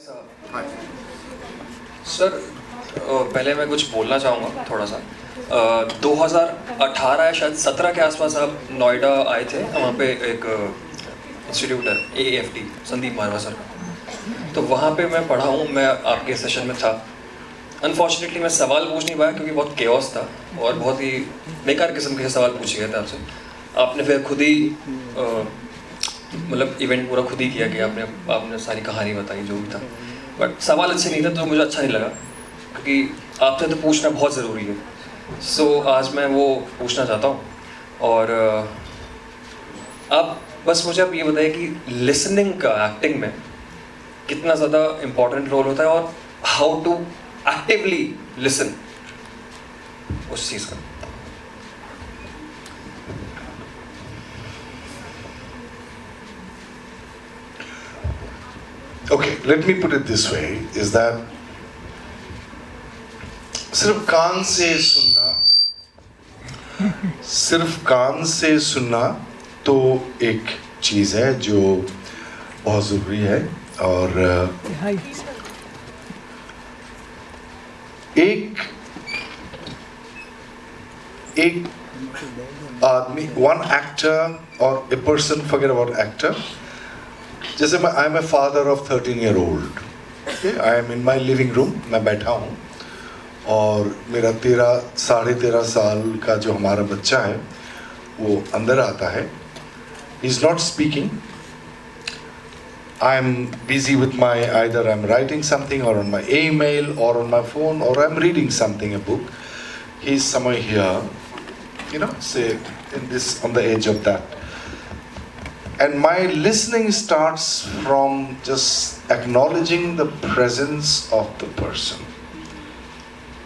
Sir, पहले मैं कुछ बोलना चाहूँगा थोड़ा सा। 2018 या शायद 17 के आसपास आप नोएडा आए थे, वहाँ पे एक इंस्टीट्यूट है AAFT, संदीप मारवा सर का। तो वहाँ पे मैं पढ़ा हूँ, मैं आपके सेशन में था। अनफॉर्चुनेटली मैं सवाल पूछ नहीं पाया क्योंकि बहुत केओस था और बहुत ही बेकार किस्म के सवाल पूछे गए थे आपसे। आपने फिर खुद ही मतलब इवेंट पूरा खुद ही किया कि आपने सारी कहानी बताई जो भी था, बट सवाल अच्छे नहीं थे तो मुझे अच्छा नहीं लगा क्योंकि आपसे तो पूछना बहुत ज़रूरी है। सो आज मैं वो पूछना चाहता हूँ और आप बस मुझे आप ये बताइए कि लिसनिंग का एक्टिंग में कितना ज़्यादा इम्पोर्टेंट रोल होता है और हाउ टू एक्टिवली लिसन उस चीज़ का। Okay, let me put it this way, is that सिर्फ कान से सुनना तो एक चीज़ है जो बहुत ज़रूरी है, और एक आदमी, one actor or a person, forget about actor, जैसे I am a father of 13-year-old, okay? I am in my living room, मैं बैठा हूँ और मेरा 13-13.5 साल का जो हमारा बच्चा है वो अंदर आता है. He is not speaking. I am busy with either I am writing something or on my email or on my phone or I am reading something, a book. He is somewhere here, say on the edge of that. And my listening starts from just acknowledging the presence of the person.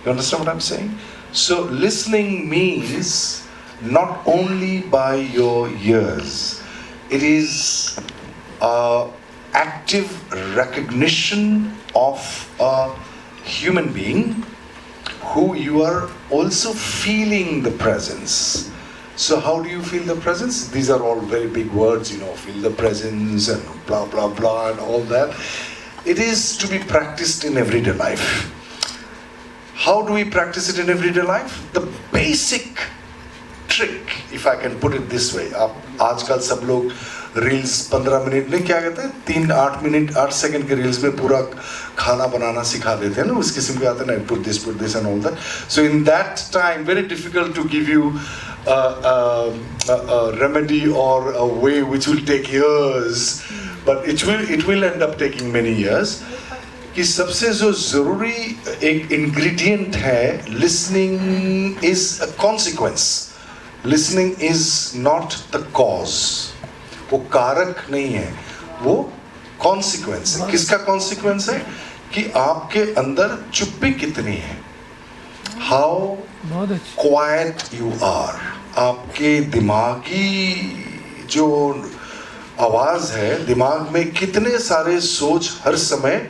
You understand what I'm saying? So listening means not only by your ears, it is active recognition of a human being who you are also feeling the presence. So how do you feel the presence? These are all very big words, feel the presence and blah, blah, blah and all that. It is to be practiced in everyday life. How do we practice it in everyday life? The basic trick, if I can put it this way, आजकल सब लोग reels 15 minute नहीं, क्या कहते हैं, 3-8 minute 8 second के reels में पूरा खाना बनाना सिखा देते हैं ना, उस किस्म के आते हैं ना, put this and all that. So in that time, very difficult to give you a remedy or a way which will take years, but it will end up taking many years. कि सबसे जो ज़रूरी एक ingredient है, listening is a consequence. Listening is not the cause. वो कारक नहीं है, वो consequence है. किसका consequence है? कि आपके अंदर चुप्पी कितनी है. How quiet you are. आपके दिमागी जो आवाज़ है, दिमाग में कितने सारे सोच हर समय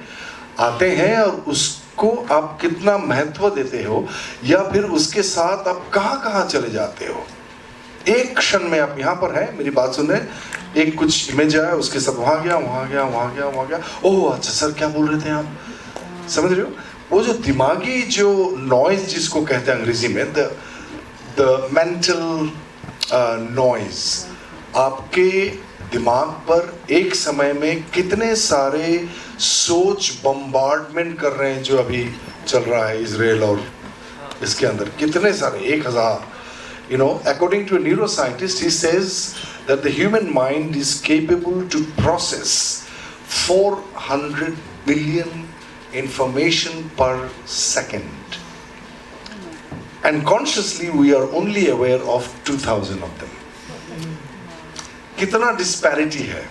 आते हैं और उसको आप कितना महत्व देते हो, या फिर उसके साथ आप कहाँ चले जाते हो. एक क्षण में आप यहाँ पर हैं, मेरी बात सुन रहे हैं, एक कुछ इमेज आया, उसके साथ वहाँ गया, ओह अच्छा सर क्या बोल रहे थे आप, समझ रहे हो. वो जो दिमागी जो नॉइज जिसको कहते हैं अंग्रेजी में, द मेंटल नॉइज, आपके दिमाग पर एक समय में कितने सारे सोच बम्बार्डमेंट कर रहे हैं, जो अभी चल रहा है इजराइल और इसके अंदर कितने सारे 1000. According to a neuroscientist, he says that the human mind is capable to process 400 billion information per second. And consciously we are only aware of 2000 of them. कितना डिस्पैरिटी है.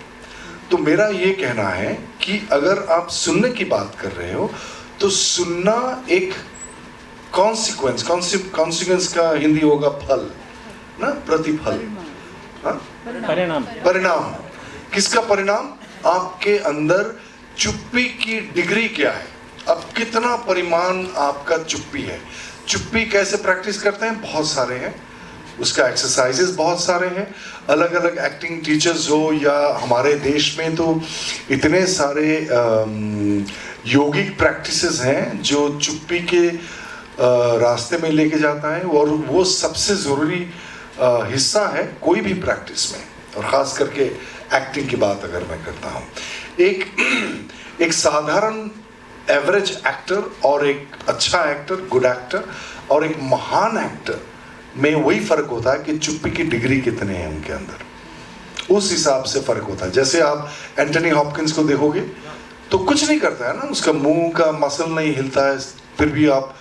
तो मेरा ये कहना है कि अगर आप सुनने की बात कर रहे हो तो सुनना एक कॉन्सिक्वेंस का हिंदी होगा फल ना, प्रतिफल, परिणाम. किसका परिणाम? आपके अंदर चुप्पी की डिग्री क्या है, अब कितना परिमाण आपका चुप्पी है. चुप्पी कैसे प्रैक्टिस करते हैं? बहुत सारे हैं. उसका एक्सरसाइजेस बहुत सारे हैं। अलग अलग एक्टिंग टीचर्स हो या हमारे देश में तो इतने सारे योगिक प्रैक्टिसेस हैं जो चुप्पी के रास्ते में लेके जाता है, और वो सबसे ज़रूरी हिस्सा है कोई भी प्रैक्टिस में, और ख़ास करके एक्टिंग की बात अगर मैं करता हूँ। एक साधारण एवरेज एक्टर और एक अच्छा एक्टर, गुड एक्टर, और एक महान एक्टर में वही फ़र्क होता है कि चुप्पी की डिग्री कितने हैं उनके अंदर, उस हिसाब से फ़र्क होता है। जैसे आप एंटनी हॉपकिंस को देखोगे तो कुछ नहीं करता है ना, उसका मुंह का मसल नहीं हिलता है, फिर भी आप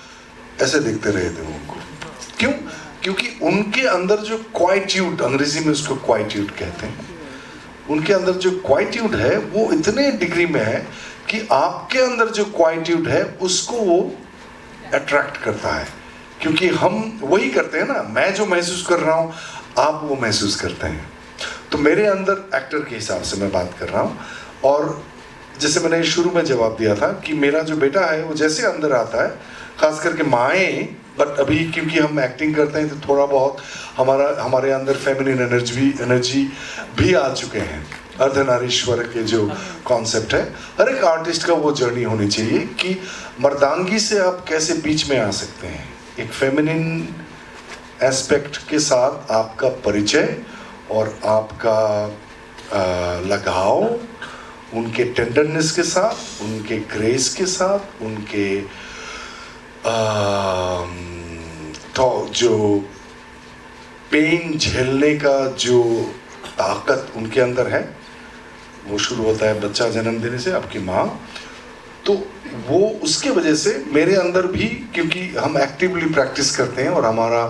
ऐसे देखते रहे थे उनको। क्यों? क्योंकि उनके अंदर जो क्वाइट्यूड, अंग्रेजी में उसको क्वाइट्यूड कहते हैं, उनके अंदर जो क्वाइट्यूड है वो इतने डिग्री में है कि आपके अंदर जो क्वाइट्यूड है उसको वो अट्रैक्ट करता है। क्योंकि हम वही करते हैं ना, मैं जो महसूस कर रहा हूँ आप वो महसूस करते हैं। तो मेरे अंदर एक्टर के हिसाब से मैं बात कर रहा हूँ, और जैसे मैंने शुरू में जवाब दिया था कि मेरा जो बेटा है वो जैसे अंदर आता है, खास करके माएँ, बट अभी क्योंकि हम एक्टिंग करते हैं तो थोड़ा बहुत हमारे अंदर फेमिनिन एनर्जी भी आ चुके हैं। अर्धनारीश्वर के जो कॉन्सेप्ट है, हर एक आर्टिस्ट का वो जर्नी होनी चाहिए कि मर्दांगी से आप कैसे बीच में आ सकते हैं। एक फेमिनिन एस्पेक्ट के साथ आपका परिचय और आपका लगाव, उनके टेंडरनेस के साथ, उनके ग्रेस के साथ, उनके तो जो पेन झेलने का जो ताकत उनके अंदर है, वो शुरू होता है बच्चा जन्म देने से, आपकी माँ। तो वो उसके वजह से मेरे अंदर भी, क्योंकि हम एक्टिवली प्रैक्टिस करते हैं और हमारा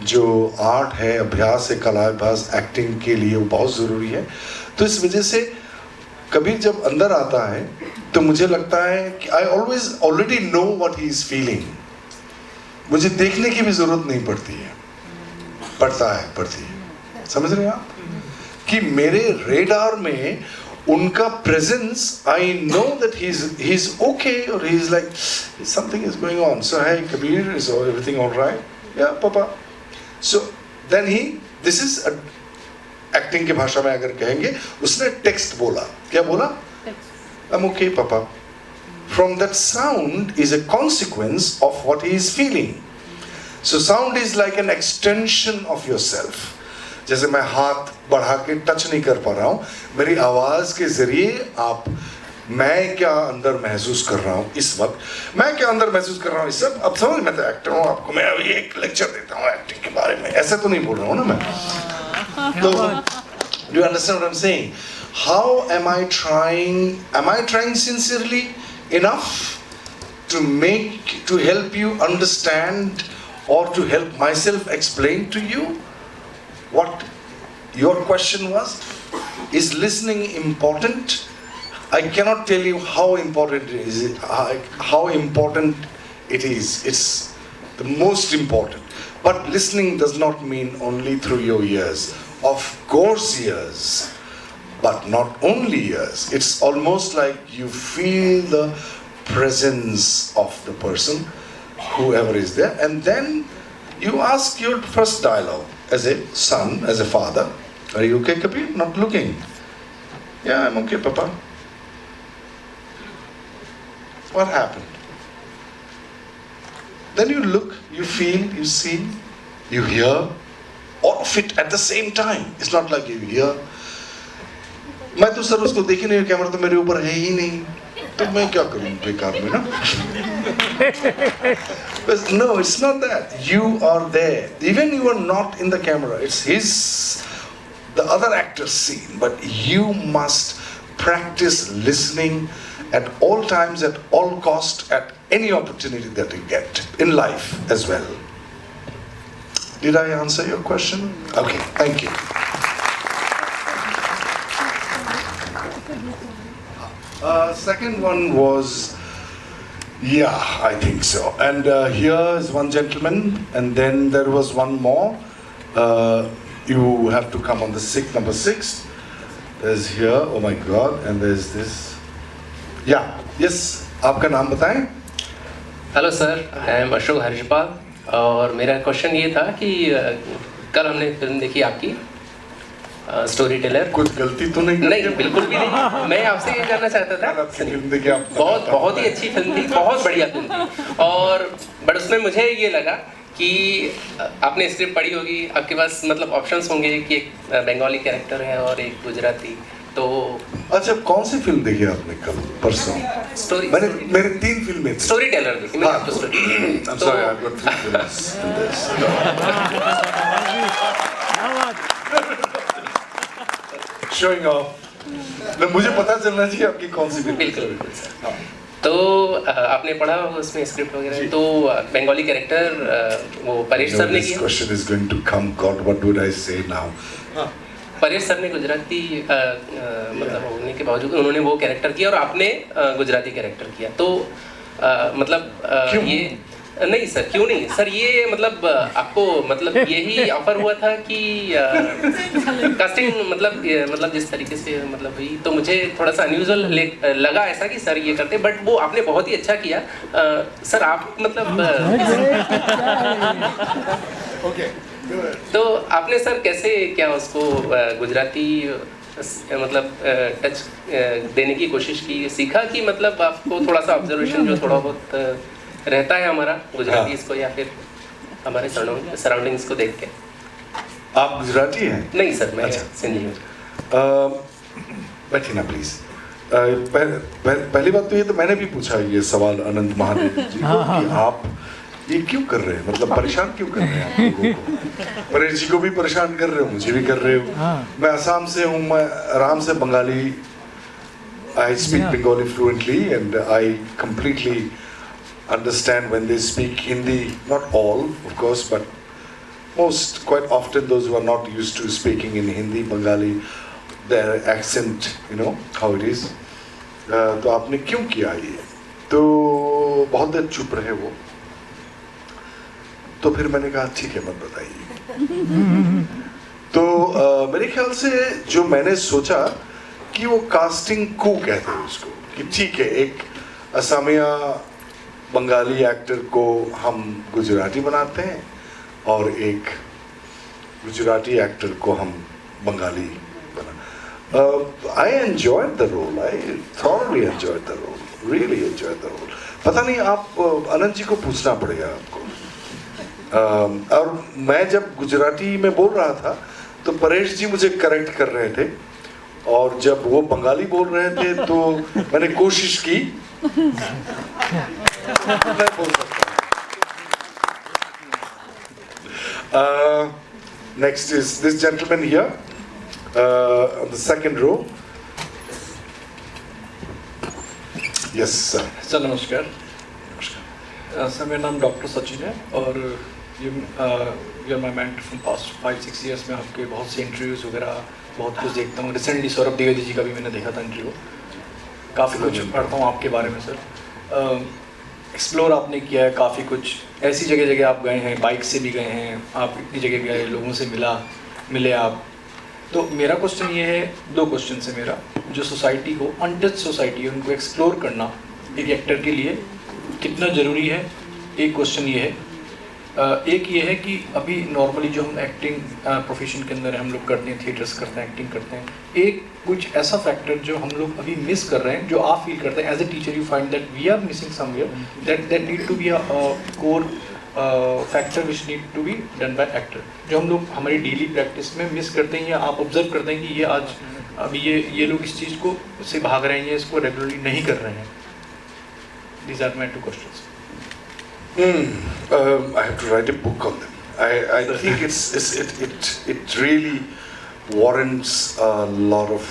जो आर्ट है, अभ्यास है, कला अभ्यास एक्टिंग के लिए वो बहुत ज़रूरी है। तो इस वजह से कबीर जब अंदर आता है तो मुझे लगता है कि I always already know what he is feeling. मुझे देखने की भी ज़रूरत नहीं पड़ती है, पड़ती है। समझ रहे हैं आप कि मेरे रेडार में उनका presence, I know that he is okay, और he is like something is going on, so hey Kabir, is everything alright, या पापा। So then he, this is acting की भाषा में अगर कहेंगे, उसने टेक्स्ट बोला। क्या बोला? आई एम ओके पापा। From that sound is a consequence of what he is feeling. So sound is like an extension of yourself. जैसे मैं हाथ बढ़ा के टच नहीं कर पा रहा हूँ, मेरी आवाज़ के ज़रिए आप, मैं क्या अंदर महसूस कर रहा हूँ इस वक्त, मैं क्या अंदर महसूस कर रहा हूँ इस वक्त। अब समझ, मैं तो एक्टर हूँ, आपको मैं अभी एक लेक्चर देता हूँ एक्टिंग के बारे में, ऐसा तो नहीं बोल रहा हूँ ना मैं। तो do you understand what I'm saying? How am I trying sincerely enough to help you understand, or to help myself explain to you what your question was? Is listening important? I cannot tell you how important it is. How important it is. It's the most important. But listening does not mean only through your ears. Of course ears, but not only ears. It's almost like you feel the presence of the person, whoever is there, and then you ask your first dialogue as a son, as a father. Are you okay, Kabir? Not looking. Yeah, I'm okay, Papa. What happened? Then you look, you feel, you see, you hear, all of it at the same time. It's not like you hear. मैं तो sir उसको देख ही नहीं, camera तो मेरे ऊपर है ही नहीं, तो मैं क्या करूँ बेकार में ना। But no, it's not that. You are there. Even you are not in the camera. It's the other actor's scene. But you must practice listening at all times, at all cost, at any opportunity that you get in life as well. Did I answer your question? Okay, thank you. Second one was, yeah, I think so. And here is one gentleman, and then there was one more. You have to come on the number 6. There's here, oh my God, and there's this. Yeah, yes, आपका नाम बताएं? Hello sir, I am Ashok Harishpal, और मेरा question ये था कि कल हमने फिल्म देखी आपकी स्टोरी टेलर। कुछ गलती तो नहीं? नहीं, बिल्कुल भी नहीं। मैं आपसे ये जानना चाहता था, फिल्म देखिए आप, बहुत ही अच्छी फिल्म थी, बहुत बढ़िया फिल्म थी। और बट उसमें मुझे ये लगा कि आपने स्क्रिप्ट पढ़ी होगी, आपके पास मतलब ऑप्शंस होंगे कि एक बंगाली कैरेक्टर है और एक गुजराती, तो अच्छा कौन सी फिल्म देखी आपने कल परसों? स्टोरी, मेरे 3 फिल्में स्टोरी टेलर देखी मैंने। आपको story I'm sorry, I've got 3 films in this. Showing off. ना मुझे पता चलना चाहिए आपकी कौन सी फिल्म। बिल्कुल बिल्कुल सर। तो आपने पढ़ा होगा उसमें स्क्रिप्ट वगैरह, तो बंगाली कैरेक्टर वो परेश सर ने This किया। question is going to come. God, what would I say now? Paresh sir ने गुजराती मतलब होने के बावजूद उन्होंने वो कैरेक्टर किया और आपने गुजराती कैरेक्टर किया, तो मतलब ये नहीं सर, क्यों नहीं सर, ये मतलब आपको मतलब यही ऑफर हुआ था कि कास्टिंग मतलब जिस तरीके से मतलब हुई, तो मुझे थोड़ा सा अनयूजुअल लगा ऐसा कि सर ये करते, बट वो आपने बहुत ही अच्छा किया सर। आप मतलब Okay. तो आपने सर कैसे क्या उसको गुजराती मतलब टच देने की कोशिश की, सीखा कि मतलब आपको थोड़ा सा ऑब्जर्वेशन जो थोड़ा बहुत रहता है हमारा गुजराती को या फिर हमारे सराउंडिंग्स को देख के? आप गुजराती हैं? नहीं सर, मैं सिंधी हूँ। बैठिए ना प्लीज। पहली बात तो ये, तो मैंने भी पूछा ये सवाल अनंत महादेव जी को कि आप ये क्यों कर रहे हैं, मतलब परेशान क्यों कर रहे हैं आप लोगों को? परेश जी को भी परेशान कर रहे हो, मुझे भी कर रहे हो। मैं असम से हूँ, मैं आराम से Bengali, I speak Bengali fluently and I completely understand when they speak Hindi. Not all, of course, but most, quite often, those who are not used to speaking in Hindi, Bengali, their accent, you know how it is. तो आपने क्यों किया ये? तो बहुत देर चुप रहे वो, तो फिर मैंने कहा ठीक है मत बताइए। तो मेरे ख्याल से जो मैंने सोचा कि वो कास्टिंग को कहते हैं उसको, कि ठीक है एक असमिया बंगाली एक्टर को हम गुजराती बनाते हैं और एक गुजराती एक्टर को हम बंगाली बना। I enjoyed the role, I thoroughly enjoyed the role, really enjoyed the role. पता नहीं, आप अनंत जी को पूछना पड़ेगा आपको। और मैं जब गुजराती में बोल रहा था तो परेश जी मुझे करेक्ट कर रहे थे, और जब वो बंगाली बोल रहे थे तो मैंने कोशिश की मैं बोल सकता हूँ। Next is this gentleman here on the second row. Yes sir. Sir नमस्कार। सर मेरा नाम डॉक्टर सचिन है और you are my mentor from past 5-6 years में आपके बहुत से इंटरव्यूज़ वगैरह बहुत कुछ देखता हूँ। रिसेंटली सौरभ द्विवेदी जी का भी मैंने देखा था इंटरव्यू, काफ़ी कुछ पढ़ता हूँ आपके बारे में सर। एक्सप्लोर आपने किया है काफ़ी कुछ, ऐसी जगह जगह आप गए हैं, बाइक से भी गए हैं, आप इतनी जगह गए, लोगों से मिले आप। तो मेरा क्वेश्चन ये है, 2 क्वेश्चन है मेरा, जो सोसाइटी को, अनटच सोसाइटी है, उनको एक्सप्लोर करना एक एक्टर के लिए कितना ज़रूरी है, एक क्वेश्चन ये है। एक ये है कि अभी नॉर्मली जो हम एक्टिंग प्रोफेशन के अंदर हम लोग करते हैं, थिएटर्स करते हैं, एक्टिंग करते हैं, एक कुछ ऐसा फैक्टर जो हम लोग अभी मिस कर रहे हैं, जो आप फील करते हैं as a teacher, you find that we are missing somewhere, that need to be a core factor which need to be done by actor, जो हम लोग हमारी डेली प्रैक्टिस में मिस करते हैं, या आप ऑब्जर्व करते हैं कि ये आज अभी ये लोग इस चीज़ को से भाग रहे हैं या इसको रेगुलरली नहीं कर रहे हैं। These are my 2 questions. I have to write a book on them. I think it really warrants a lot of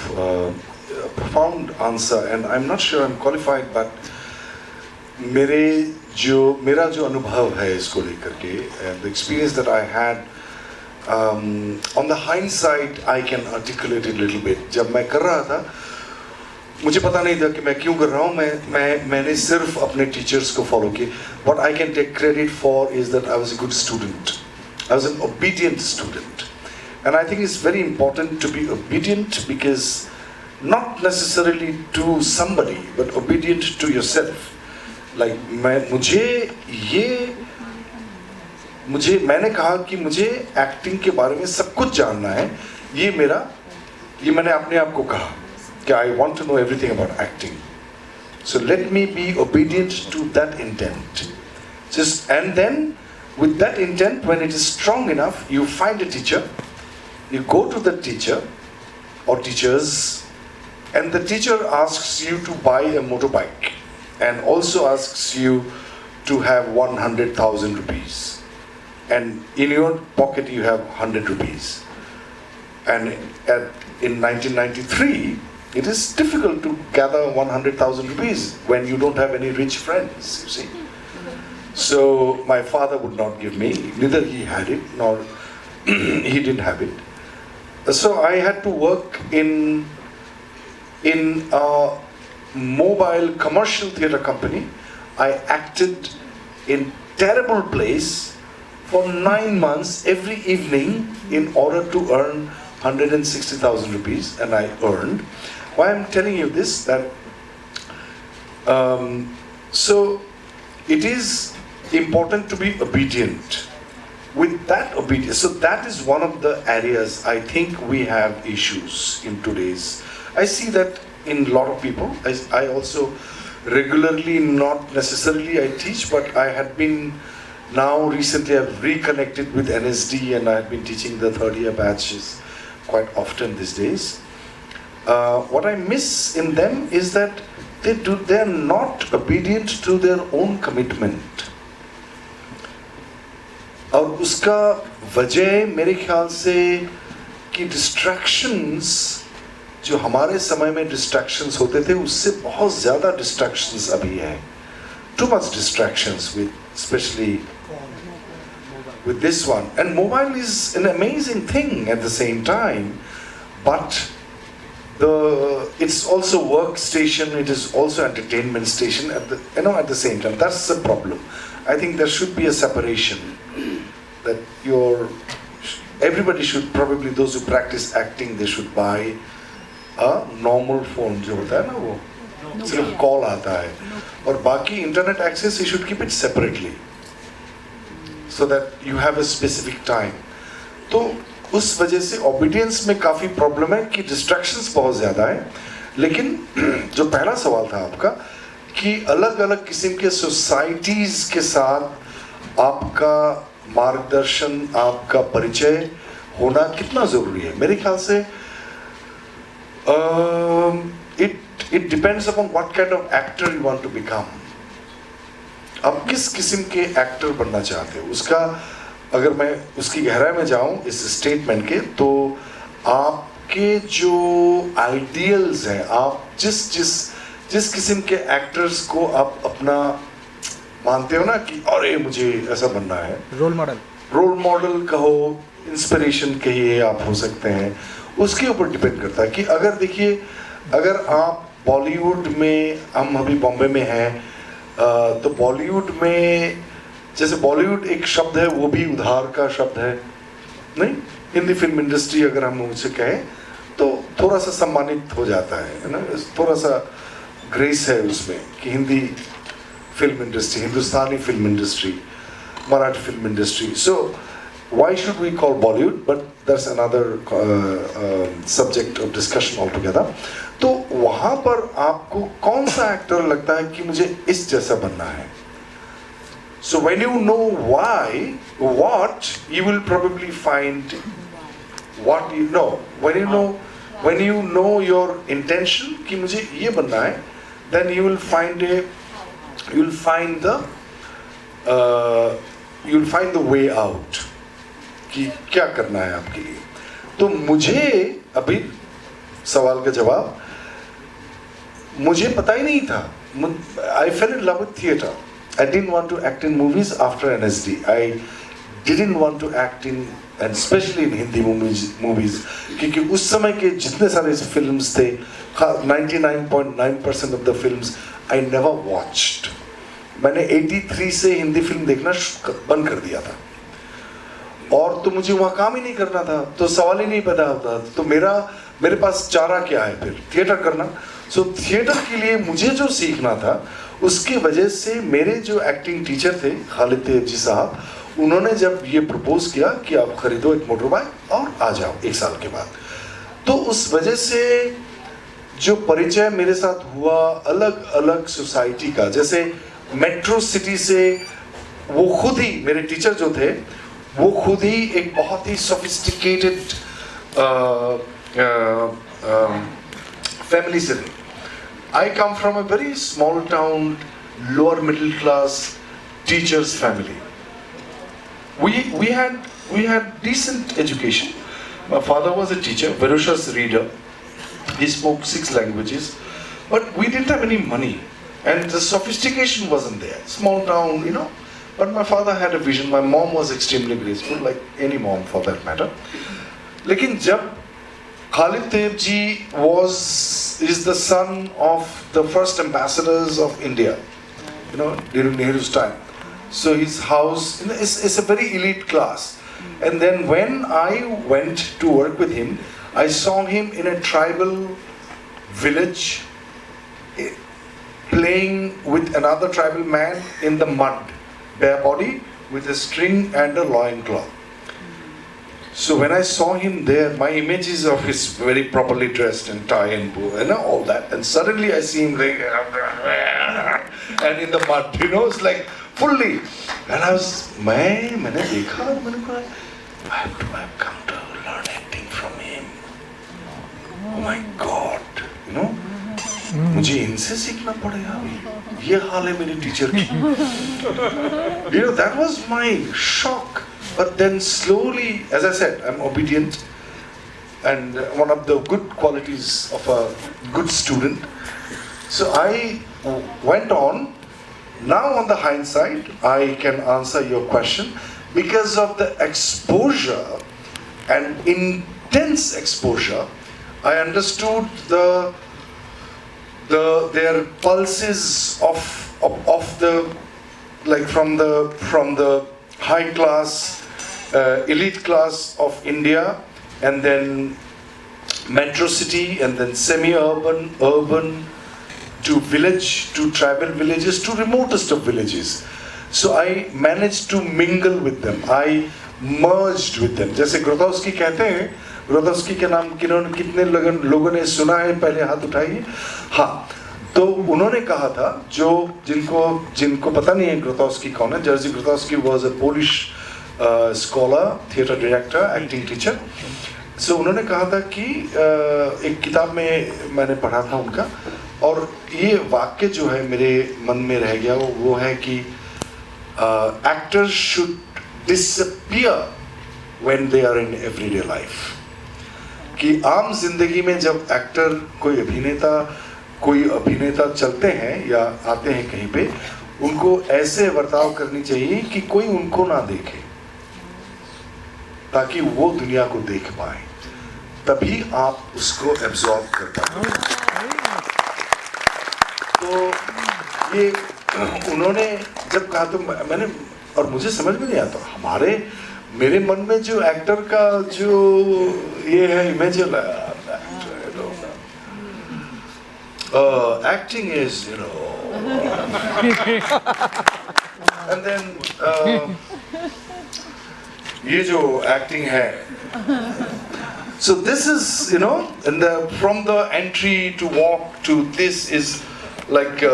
profound answer, and I'm not sure I'm qualified, but मेरा जो अनुभव है इसको लेकर के, and the experience that I had, on the hindsight I can articulate it a little bit. जब मैं कर रहा था मुझे पता नहीं था कि मैं क्यों कर रहा हूँ, मैंने सिर्फ अपने टीचर्स को फॉलो किया। What I can take credit for is that I was a good student. I was an obedient student. And I think it's very important to be obedient, because not necessarily to somebody, but obedient to yourself. Like मुझे ये मैंने कहा कि मुझे acting के बारे में सब कुछ जानना है, ये मैंने अपने आप को कहा कि I want to know everything about acting. So let me be obedient to that intent. And then with that intent, when it is strong enough, you find a teacher, you go to the teacher or teachers, and the teacher asks you to buy a motorbike and also asks you to have 100,000 rupees. And in your pocket you have 100 rupees. And in 1993, it is difficult to gather 100,000 rupees when you don't have any rich friends, you see. So my father would not give me, neither he had it, nor he didn't have it. So I had to work in a mobile commercial theatre company. I acted in terrible place for 9 months every evening in order to earn 160,000 rupees, and I earned. Why I'm telling you this, that so it is important to be obedient. With that obedience, so that is one of the areas I think we have issues in today's. I see that in a lot of people. I also regularly, not necessarily I teach, but I had been, now recently I've reconnected with NSD and I have been teaching the third year batches quite often these days. What I miss in them is that they are not obedient to their own commitment. और उसका वजह मेरे ख्याल से कि distractions, जो हमारे समय में डिस्ट्रैक्शंस होते थे उससे बहुत ज़्यादा डिस्ट्रैक्शंस अभी हैं. Too much distractions especially with this one. And mobile is an amazing thing at the same time, but it's also workstation, it is also entertainment station at the same time. That's the problem. I think there should be a separation, that everybody should, probably those who practice acting, they should buy a normal phone जो होता है ना, वो सिर्फ call आता है, और बाकी internet access you should keep it separately so that you have a specific time. तो उस वजह से ओबीडियंस में काफ़ी प्रॉब्लम है कि डिस्ट्रैक्शंस बहुत ज़्यादा है. लेकिन जो पहला सवाल था आपका कि अलग अलग किस्म के सोसाइटीज़ के साथ आपका मार्गदर्शन, आपका परिचय होना कितना ज़रूरी है. मेरे ख्याल से it depends upon what kind of actor you want to become. आप किस किस्म के एक्टर बनना चाहते हो, उसका अगर मैं उसकी गहराई में जाऊं इस स्टेटमेंट के, तो आपके जो आइडियल्स हैं, आप जिस किस्म के एक्टर्स को आप अपना मानते हो ना कि अरे मुझे ऐसा बनना है, रोल मॉडल कहो, इंस्पिरेशन कहिए, आप हो सकते हैं, उसके ऊपर डिपेंड करता है. कि अगर देखिए, अगर आप बॉलीवुड में, हम अभी बॉम्बे में हैं, तो बॉलीवुड में जैसे बॉलीवुड एक शब्द है, वो भी उधार का शब्द है नहीं. हिंदी फिल्म इंडस्ट्री अगर हम उसे कहें तो थोड़ा सा सम्मानित हो जाता है ना, थोड़ा सा ग्रेस है उसमें कि Hindi film industry, Hindustani film industry, Marathi film industry. So why should we call Bollywood? But that's another subject of discussion altogether. तो वहाँ पर आपको कौन सा एक्टर लगता है कि मुझे इस जैसा बनना है? So when you know why, what, you will probably find what you know. When you know your intention कि मुझे ये बनना है, then you will find the way out कि क्या करना है आपके लिए. तो मुझे अभी सवाल का जवाब, मुझे पता ही नहीं था. I fell in love with theatre. I didn't want to act in movies after NSD. I didn't want to act in, and especially in Hindi movies, क्योंकि उस समय के जितने सारे फिल्म्स थे, 99.9% of the films I never watched. मैंने 83 से Hindi film देखना बंद कर दिया था, और तो मुझे वहाँ काम ही नहीं करना था, तो सवाल ही नहीं पैदा होता. तो मेरे पास चारा क्या है फिर? थिएटर करना. सो थिएटर के लिए मुझे जो सीखना था, उसकी वजह से मेरे जो एक्टिंग टीचर थे खालिद तेब जी साहब, उन्होंने जब ये प्रपोज किया कि आप खरीदो एक मोटर बाइक और आ जाओ 1 साल के बाद, तो उस वजह से जो परिचय मेरे साथ हुआ अलग अलग सोसाइटी का, जैसे मेट्रो सिटी से वो खुद ही, मेरे टीचर जो थे वो खुद ही एक बहुत ही सोफिस्टिकेटेड फैमिली से थे. I come from a very small town, lower middle class teachers family. We had decent education. My father was a teacher, voracious reader. He spoke 6 languages, but we didn't have any money, and the sophistication wasn't there. Small town, you know. But my father had a vision. My mom was extremely graceful, like any mom for that matter. लेकिन जब Khalid Tayyib ji is the son of the first ambassadors of India, you know, during Nehru's time. So his house is a very elite class. And then when I went to work with him, I saw him in a tribal village playing with another tribal man in the mud, bare body with a string and a loincloth. So when I saw him there, my image is of his very properly dressed and tie and bow and all that. And suddenly I see him like, and in the mud, you know, it's like fully. And I was, मैंने देखा, मैंने कहा, I've come to learn acting from him. Oh my God, you know, मुझे इनसे सीखना पड़ेगा. ये हाल है मेरे टीचर की. You know, that was my shock. But then slowly, as I said, I'm obedient, and one of the good qualities of a good student. So I went on. Now on the hindsight, I can answer your question because of the exposure and intense exposure. I understood their pulses of the, like from the high class, elite class of India, and then metro city, and then semi-urban, urban, to village, to tribal villages, to remotest of villages. So I managed to mingle with them. I merged with them. जैसे ग्रोतोस्की कहते हैं, ग्रोतोस्की के नाम कितने लोगों ने सुना है, पहले हाथ उठाइए. हाँ, तो उन्होंने कहा था, जो जिनको पता नहीं है ग्रोतोस्की कौन है, Jersey ग्रोतोस्की was a Polish scholar, theatre director, acting teacher. So उन्होंने कहा था कि एक किताब में मैंने पढ़ा था उनका, और ये वाक्य जो है मेरे मन में रह गया, वो है कि actors should disappear when they are in everyday life. कि आम जिंदगी में जब एक्टर कोई अभिनेता चलते हैं या आते हैं कहीं पे, उनको ऐसे बर्ताव करनी चाहिए कि कोई उनको ना देखे, ताकि वो दुनिया को देख पाए, तभी आप उसको एब्जॉर्ब कर पाए. तो ये उन्होंने जब कहा तो मैंने, और मुझे समझ में नहीं आता, मेरे मन में जो एक्टर का जो ये है image, acting is, you know, and then ये जो acting है, so this is, you know, and from the entry to walk to this is like, you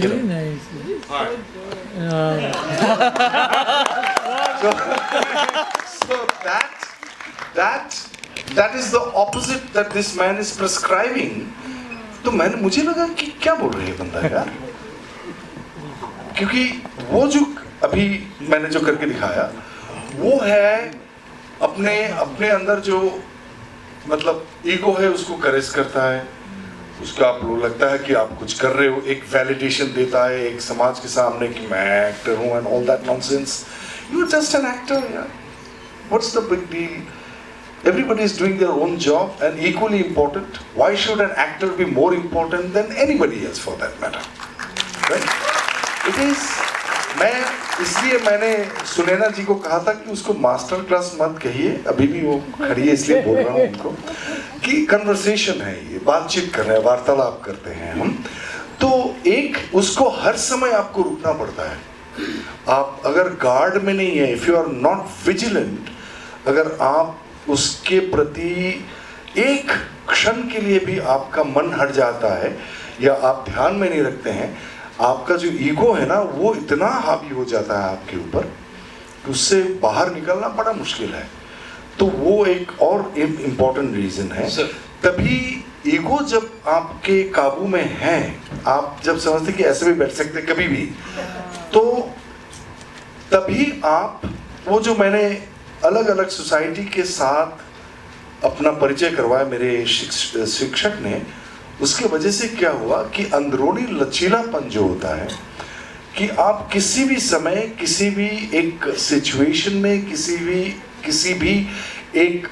know. Nice. So that is the opposite that this man is prescribing. तो मुझे लगा कि क्या बोल रही है बंदा यार, क्योंकि वो जो अभी मैंने जो करके दिखाया वो है अपने अंदर जो मतलब ईगो है उसको करेस करता है, उसका आपको लगता है कि आप कुछ कर रहे हो, एक वैलिडेशन देता है एक समाज के सामने कि मैं एक्टर हूँ and all that nonsense. You are just an actor यार, what's the big deal? Everybody is doing their own job and equally important. Why should an actor be more important than anybody else for that matter? Right? It is. इसलिए मैंने सुनैना जी को कहा था कि उसको master class मत कहिए, अभी भी वो खड़ी है इसलिए बोल रहा हूँ उनको, कि कन्वर्सेशन है, ये बातचीत कर रहे हैं, वार्तालाप करते हैं हम. तो एक उसको हर समय आपको रुकना पड़ता है, आप अगर गार्ड में नहीं है, if you are not vigilant, अगर आप उसके प्रति एक क्षण के लिए भी आपका मन हट जाता है या आप ध्यान में नहीं रखते हैं, आपका जो ईगो है ना वो इतना हावी हो जाता है आपके ऊपर कि उससे बाहर निकलना बड़ा मुश्किल है। तो वो एक और इम्पोर्टेंट रीजन है। तभी ईगो जब आपके काबू में है, आप जब समझते कि ऐसे भी बैठ सकते कभी भी, तो तभी आप वो जो मैंने अलग अलग सोसाइटी के साथ अपना परिचय करवाया मेरे शिक्षक ने, उसके वजह से क्या हुआ कि अंदरूनी लचीलापन जो होता है कि आप किसी भी समय किसी भी एक सिचुएशन में किसी भी एक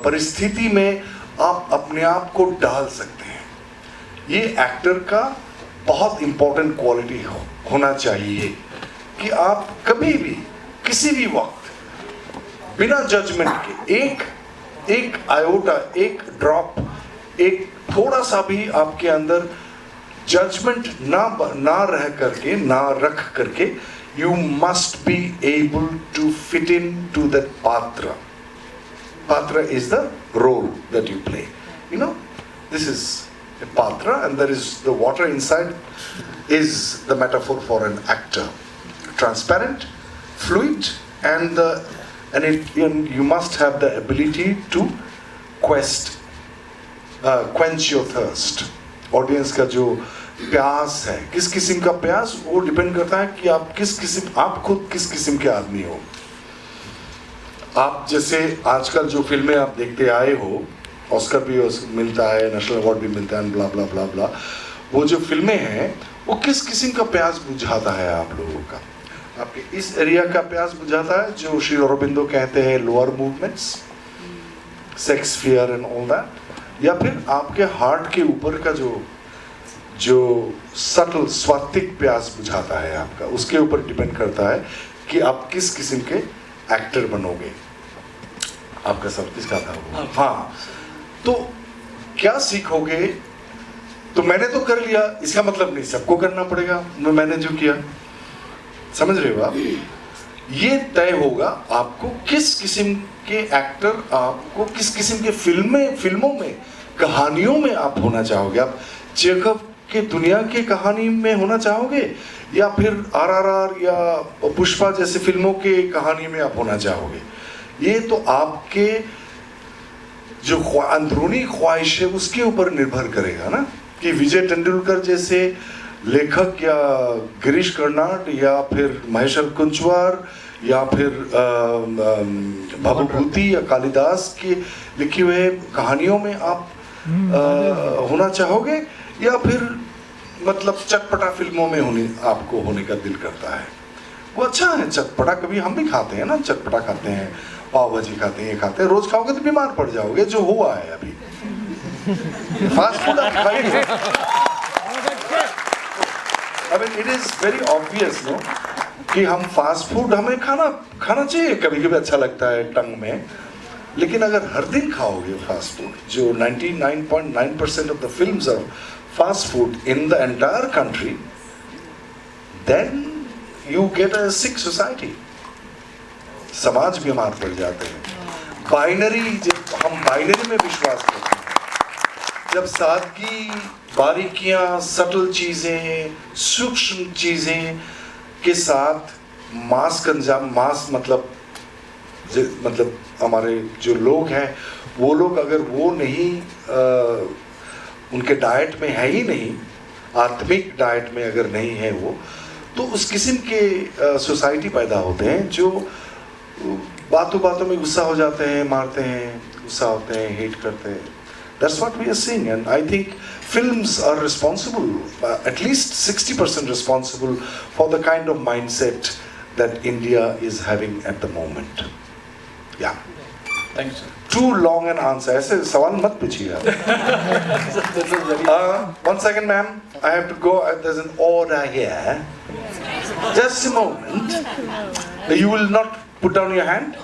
परिस्थिति में आप अपने आप को डाल सकते हैं। ये एक्टर का बहुत इंपॉर्टेंट क्वालिटी होना चाहिए कि आप कभी भी किसी भी वक्त बिना जजमेंट के एक आयोटा, एक ड्रॉप, एक थोड़ा सा भी आपके अंदर जजमेंट ना रख करके you must be able to fit in to that पात्र. Patra is the role that you play. You know, this is a patra, and there is the water inside is the metaphor for an actor. Transparent, fluid, and you must have the ability to quench your thirst. Audience का जो प्यास है, किस किस्म का प्यास, वो depend करता है कि आप खुद किस किस्म के आदमी हो। आप जैसे आजकल जो फिल्में आप देखते आए हो, ऑस्कर भी मिलता है, नेशनल अवार्ड भी मिलता है, ब्ला ब्ला ब्ला ब्ला, वो जो फिल्में हैं वो किस किस्म का प्यास बुझाता है आप लोगों का? आपके इस एरिया का प्यास बुझाता है जो श्री अरबिंदो कहते हैं lower movements, sex, fear and all that, या फिर आपके हार्ट के ऊपर का जो सटल स्वात्विक प्यास बुझाता है आपका, उसके ऊपर डिपेंड करता है कि आप किस किस्म के एक्टर बनोगे। आपका सब किसका था वो? हाँ, तो क्या सीखोगे? तो मैंने तो कर लिया, इसका मतलब नहीं सबको करना पड़ेगा। मैंने जो किया, समझ रहे हो आप? ये तय होगा आपको किस किस्म के एक्टर, आपको किस किस्म के फिल्मों में, कहानियों में आप होना चाहोगे। आप चेखव के दुनिया की कहानी में होना चाहोगे या फिर RRR या पुष्पा जैसे फिल्मों के कहानी में आप होना चाहोगे? ये तो आपके जो अंदरूनी ख्वाहिश है उसके ऊपर निर्भर करेगा ना, कि विजय तेंदुलकर जैसे लेखक या गिरीश कर्नाड या फिर महेश्वर कुंचवार या फिर भवभूति या कालिदास की लिखी हुए कहानियों में आप होना चाहोगे, या फिर मतलब चटपटा फिल्मों में आपको होने का दिल करता है? वो अच्छा है चटपटा, कभी हम भी खाते हैं ना, चटपटा खाते हैं, पाव भाजी खाते हैं, ये खाते हैं। रोज खाओगे तो बीमार पड़ जाओगे, जो हुआ है अभी। फास्ट फूड आप खाइए। I mean, it is very obvious, no, कि हम फास्ट फूड हमें खाना चाहिए, कभी कभी अच्छा लगता है टंग में, लेकिन अगर हर दिन खाओगे फास्ट फूड, जो 99.9% of the films are fast food in the entire country, then you get a sick society. समाज बीमार पड़ जाते हैं। बाइनरी, जब हम बाइनरी में विश्वास करते हैं, जब सादगी, बारीकियां, सटल चीजें, सूक्ष्म चीजें के साथ मास मतलब हमारे जो लोग हैं, वो लोग अगर वो नहीं उनके डाइट में है ही नहीं, आत्मिक डाइट में अगर नहीं है वो, तो उस किस्म के सोसाइटी पैदा होते हैं जो बातों में गुस्सा हो जाते हैं, मारते हैं, गुस्सा होते हैं, हेट करते हैं। That's what we are seeing, and I think films are responsible, at least 60% responsible for the kind of mindset that India is having at the moment. Yeah. Thank you, sir. Too long an answer. ऐसे सवाल मत पूछिए आप। One second, ma'am. I have to go. There's an order here. Just a moment. You will not put down your hand?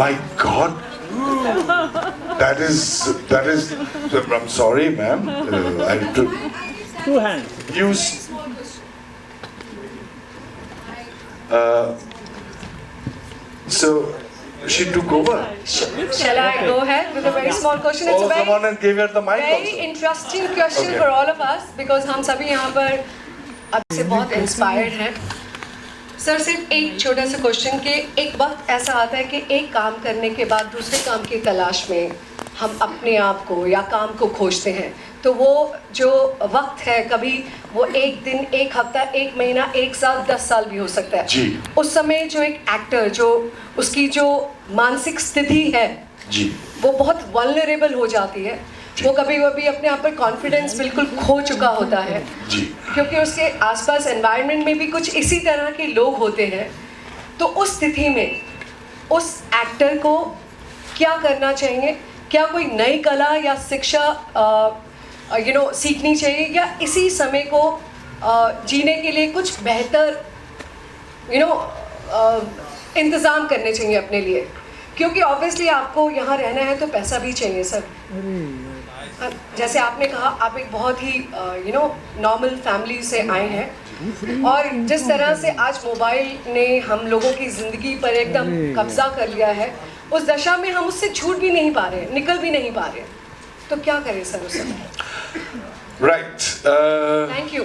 My God. That is. I'm sorry, ma'am. I have to. Two hands. Use. So she took over. Shall I go ahead with a very small question? It's Oh, a very, come on and gave her the mic very also. interesting question Okay. for all of us because हम सभी यहाँ पर अब से बहुत inspired हैं. Sir सिर्फ एक छोटा सा क्वेश्चन कि एक वक्त ऐसा आता है कि एक काम करने के बाद दूसरे काम की तलाश में हम अपने आप को या काम को खोजते हैं, तो वो जो वक्त है कभी वो एक दिन, एक हफ्ता, एक महीना, एक साल, 10 साल भी हो सकता है. जी. उस समय जो एक एक्टर जो उसकी जो मानसिक स्थिति है जी. वो बहुत वल्नरेबल हो जाती है. वो कभी कभी अपने आप पर कॉन्फिडेंस बिल्कुल खो चुका होता है जी. क्योंकि उसके आसपास एनवायरनमेंट में भी कुछ इसी तरह के लोग होते हैं. तो उस स्थिति में उस एक्टर को क्या करना चाहिए? क्या कोई नई कला या शिक्षा सीखनी चाहिए या इसी समय को जीने के लिए कुछ बेहतर इंतज़ाम करने चाहिए अपने लिए? क्योंकि ऑब्वियसली आपको यहाँ रहना है तो पैसा भी चाहिए सर. जैसे आपने कहा आप एक बहुत ही नॉर्मल फैमिली से आए हैं और जिस तरह से आज मोबाइल ने हम लोगों की ज़िंदगी पर एकदम कब्जा कर लिया है, उस दशा में हम उससे छूट भी नहीं पा रहे, निकल भी नहीं पा रहे, तो क्या करें सर उस समय? Right. Thank you.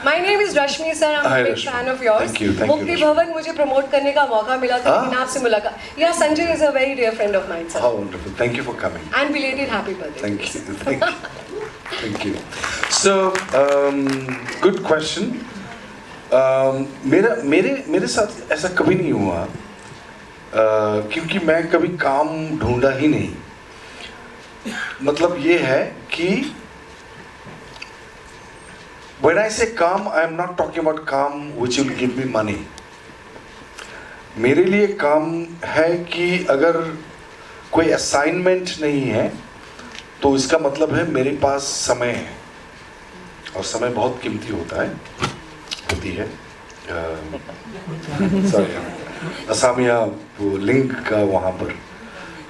My name is Rashmi sir. I'm Hi, a big Rashmi. fan of yours. Thank you, मुक्ति Rashmi. भवन मुझे प्रमोट करने का मौका मिला था हाँ? लेकिन आपसे मुलाकात. Yeah, Sanjay is a very dear friend of mine, sir. How wonderful. Thank you for coming. And belated happy birthday. Thank you. Thank you. Thank you. So, good question. मेरे साथ ऐसा कभी नहीं हुआ क्योंकि मैं कभी काम ढूंढा ही नहीं. मतलब ये है कि when I say काम, I am not talking about काम which will give me money. मेरे लिए काम है कि अगर कोई असाइनमेंट नहीं है तो इसका मतलब है मेरे पास समय है और समय बहुत कीमती होती है. सॉरी, असामिया वो लिंग का वहाँ पर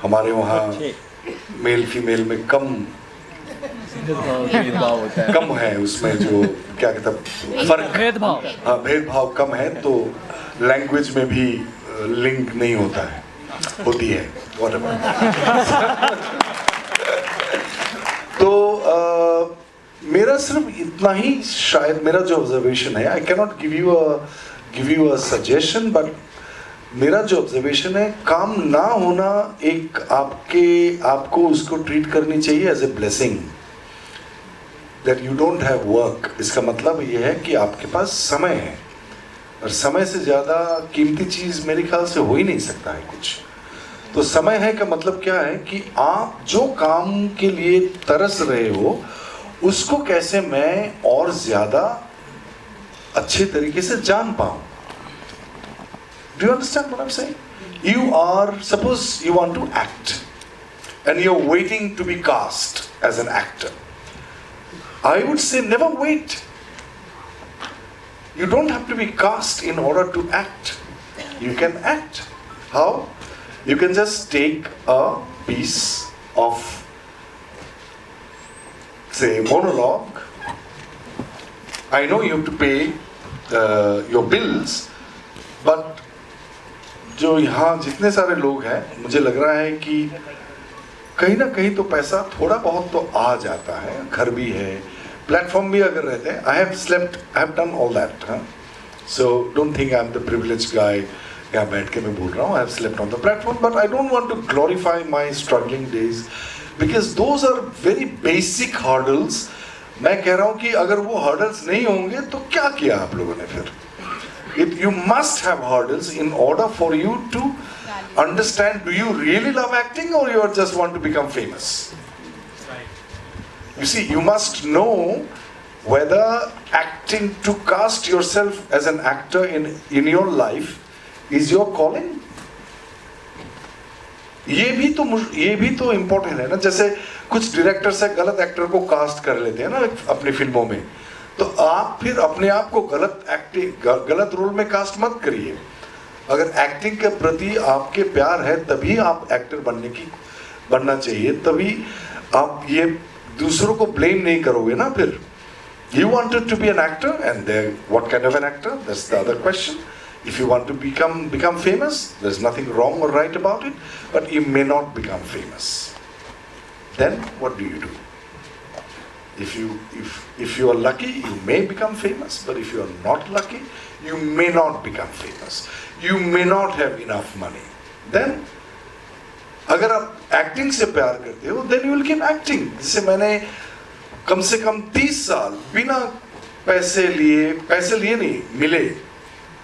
हमारे वहाँ मेल फीमेल में कम है, उसमें जो क्या कहते फर्क, भेदभाव. हाँ, भेदभाव कम है, तो लैंग्वेज में भी लिंक नहीं होती है whatever. तो मेरा सिर्फ इतना ही शायद मेरा जो ऑब्जर्वेशन है, I cannot give you a suggestion, but मेरा जो ऑब्जर्वेशन है, काम ना होना एक आपको उसको ट्रीट करनी चाहिए as a blessing. That you don't have work, इसका मतलब ये है कि आपके पास समय है और समय से ज़्यादा कीमती चीज़ मेरे ख्याल से हो ही नहीं सकता है कुछ. तो समय है का मतलब क्या है कि आप जो काम के लिए तरस रहे हो उसको कैसे मैं और ज़्यादा अच्छे तरीके से जान पाऊँ. Do you understand what I'm saying? Suppose you want to act and you're waiting to be cast as an actor. I would say never wait. You don't have to be cast in order to act. You can act. How? You can just take a piece of, say, monologue. I know you have to pay your bills, but जो यहाँ जितने सारे लोग हैं, मुझे लग रहा है कि कहीं ना कहीं तो पैसा थोड़ा बहुत तो आ जाता है. घर भी है, प्लेटफॉर्म भी अगर रहते हैं. I have done all that. So don't think I am the privileged guy यहाँ बैठ के मैं बोल रहा हूँ. I have slept on the platform, but I don't want to glorify my struggling days because those are very basic hurdles. मैं कह रहा हूँ कि अगर वो हर्डल्स नहीं होंगे तो क्या किया आप लोगों ने फिर? You must have hurdles in order for you to understand, do you really love acting or you just want to become famous? You see, you must know whether acting, to cast yourself as an actor in your life is your calling. ये भी तो important है ना. जैसे कुछ director से गलत actor को कास्ट कर लेते हैं ना अपनी फिल्मों में, तो आप फिर अपने आप को गलत रोल में कास्ट मत करिए. अगर एक्टिंग के प्रति आपके प्यार है तभी आप एक्टर बनना चाहिए. तभी आप ये दूसरों को ब्लेम नहीं करोगे ना. फिर you wanted to be an actor and then what kind of an actor, that's the other question. If you want to become famous, there's nothing wrong or right about it, but you may not become famous. Then what do you do? If you are lucky, you may become famous, but if you are not lucky, you may not become famous. You may not have enough money. Then अगर आप acting से प्यार करते हो, then you will keep acting. जैसे मैंने कम से कम 30 साल बिना पैसे लिए नहीं, मिले.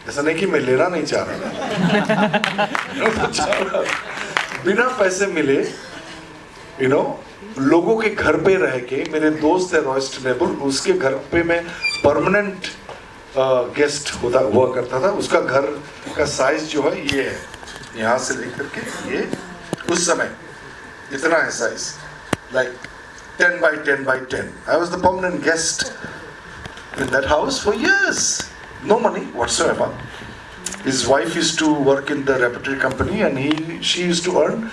ऐसा नहीं कि मैं लेना नहीं चाह रहा, बिना पैसे मिले, लोगों के घर पे रह के. मेरे दोस्त है रॉयस्ट नेबुल, उसके घर पे मैं परमानेंट गेस्ट हुआ करता था. उसका घर का साइज जो है ये है, यहाँ से लेकर के ये, उस समय इतना है size, like 10 by 10 by 10. I was the permanent guest in that house for years. No money whatsoever. His wife used to work in the repertory company and she used to earn,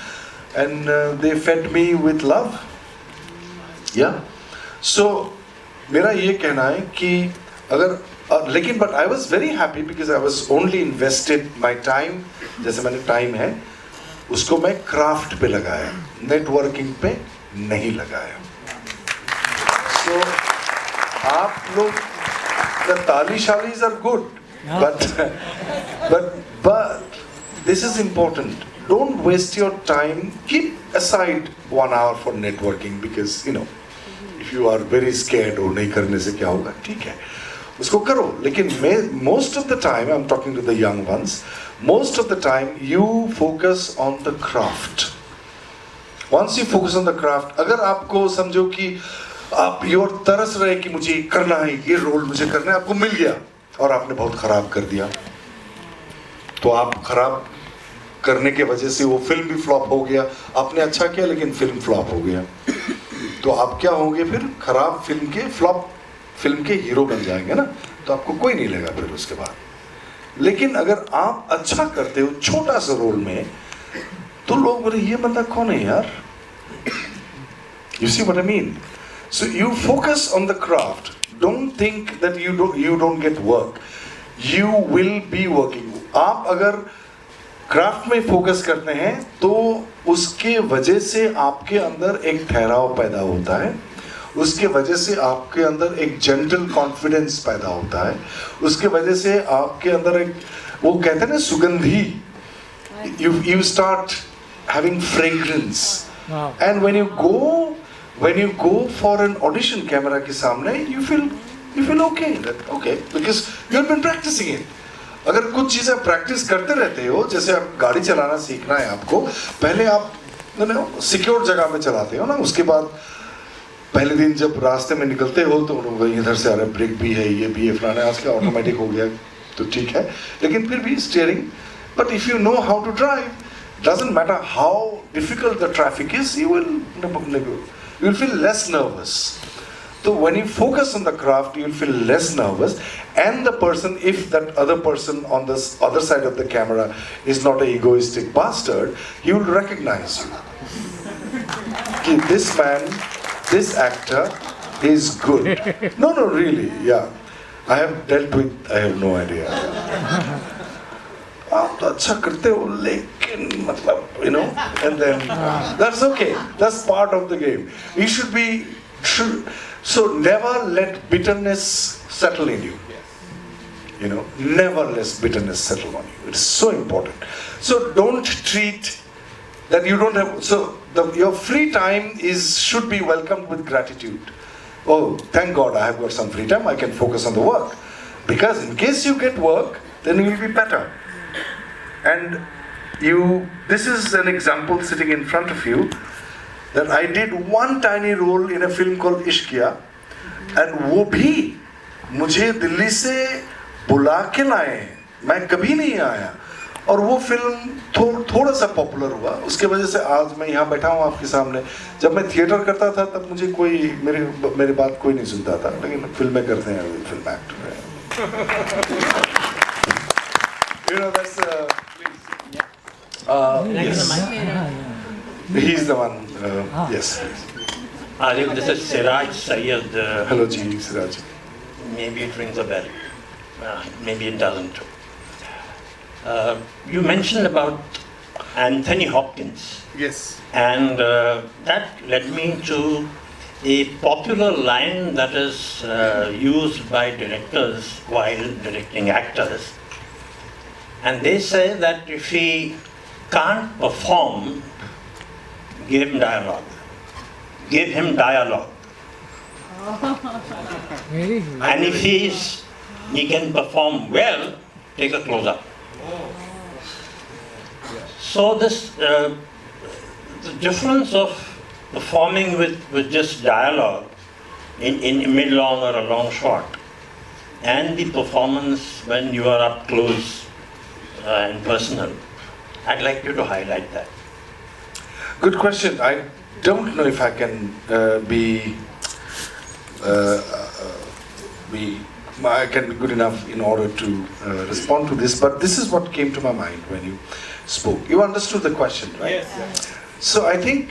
and they fed me with love. Yeah. So मेरा ये कहना है कि अगर लेकिन but I was very happy because I was only invested my time. जैसे मैंने time है उसको मैं क्राफ्ट पे लगाया, नेटवर्किंग पे नहीं लगाया. So आप लोग the तालीशालीज are good, but this is important. Don't waste your time. Keep aside 1 hour for networking because if you are very scared or नहीं करने से क्या होगा, ठीक है उसको करो. लेकिन most of the time, I'm talking to the young ones, most of the time you focus on the craft. Once you focus on the craft, अगर आपको समझो कि आप योर तरस रहे कि मुझे करना है, ये रोल मुझे करना है, आपको मिल गया और आपने बहुत खराब कर दिया, तो आप खराब करने के वजह से वो फिल्म भी फ्लॉप हो गया. आपने अच्छा किया लेकिन फिल्म फ्लॉप हो गया, तो आप क्या होंगे फिर? खराब फिल्म के, फ्लॉप फिल्म के हीरो बन जाएंगे ना, तो आपको कोई नहीं लेगा फिर उसके बाद. लेकिन अगर आप अच्छा करते हो छोटा सा रोल में, तो लोग बोले ये बंदा कौन है यार. You see what I mean? So you focus on the craft. Don't think that you don't get work. You will be working. आप अगर क्राफ्ट में फोकस करते हैं तो उसके वजह से आपके अंदर एक ठहराव पैदा होता है, उसके वजह से आपके अंदर एक जेंटल कॉन्फिडेंस पैदा होता है, उसके वजह से आपके अंदर एक, वो कहते हैं ना, सुगंधी. You start having fragrance. Wow. And when you go for an audition camera के सामने, you feel okay, because you have been practicing it. अगर कुछ चीज़ें प्रैक्टिस करते रहते हो, जैसे आप गाड़ी चलाना सीखना है आपको, पहले आप सिक्योर जगह में चलाते हो ना, उसके बाद पहले दिन जब रास्ते में निकलते हो तो इधर से आ रहा है, ब्रेक भी है, ये भी है, फलाना, आज का ऑटोमेटिक हो गया तो ठीक है, लेकिन फिर भी steering. But if you know how to drive, doesn't matter how difficult the traffic is, you will feel less nervous. So when you focus on the craft, you will feel less nervous, and the person, if that other person on the other side of the camera is not an egoistic bastard, he will recognize you. Okay, this man, this actor is good. No, really, yeah. I have dealt with, I have no idea. आप तो अच्छा करते हो लेकिन मतलब and then that's okay, that's part of the game. You should be true. So never let bitterness settle in you. Never let bitterness settle on you. It's so important. So don't treat that you don't have. So your free time should be welcomed with gratitude. Oh, thank God I have got some free time. I can focus on the work, because in case you get work, then you will be better. And this is an example sitting in front of you, that I did one tiny role in a film called Ishqiya, and वो भी मुझे दिल्ली से बुला के लाए, मैं कभी नहीं आया, और वो फिल्म थोड़ा सा पॉपुलर हुआ, उसके वजह से आज मैं यहाँ बैठा हूँ आपके सामने. जब मैं थिएटर करता था तब मुझे कोई मेरी बात कोई नहीं सुनता था, लेकिन फिल्में करते हैं, फिल्म एक्टर है. That's yes. He's the one. Yes. Arif, this is Siraj Syed. Hello, Ji, Siraj. Maybe it rings a bell. Maybe it doesn't. You mentioned about Anthony Hopkins, Yes. and that led me to a popular line that is used by directors while directing actors. And they say that if he can't perform, give him dialogue. Give him dialogue. And if he can perform well, take a close-up. So this, the difference of performing with just dialogue in mid-long or a long shot, and the performance when you are up close and personal, I'd like you to highlight that. Good question. I don't know if I can I can be good enough in order to respond to this, but this is what came to my mind when you spoke. You understood the question, right? Yes. So I think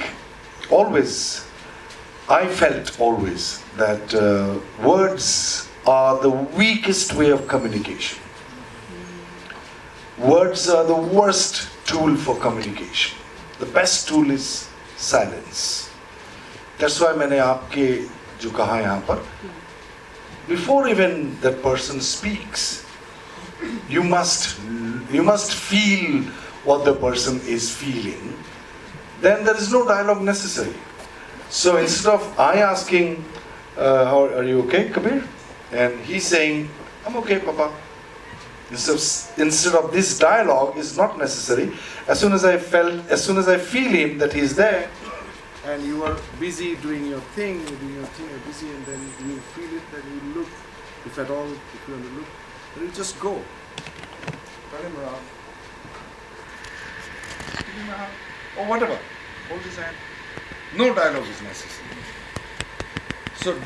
I felt always that words are the weakest way of communication. Words are the worst tool for communication. The best tool is silence. That's why मैंने आपके जो कहा यहाँ पर, before even that person speaks, you must feel what the person is feeling. Then there is no dialogue necessary. So instead of I asking, "How are you okay, Kabir?" and he saying, "I'm okay, Papa." Instead of this dialogue is not necessary. As soon as I feel him that he's there, and you are busy doing your thing, you're busy, and then you feel it, then you look, if at all, if you want to look, then you just go. Turn him around. Give him a hug. Or whatever. Hold his hand. No dialogue is necessary. so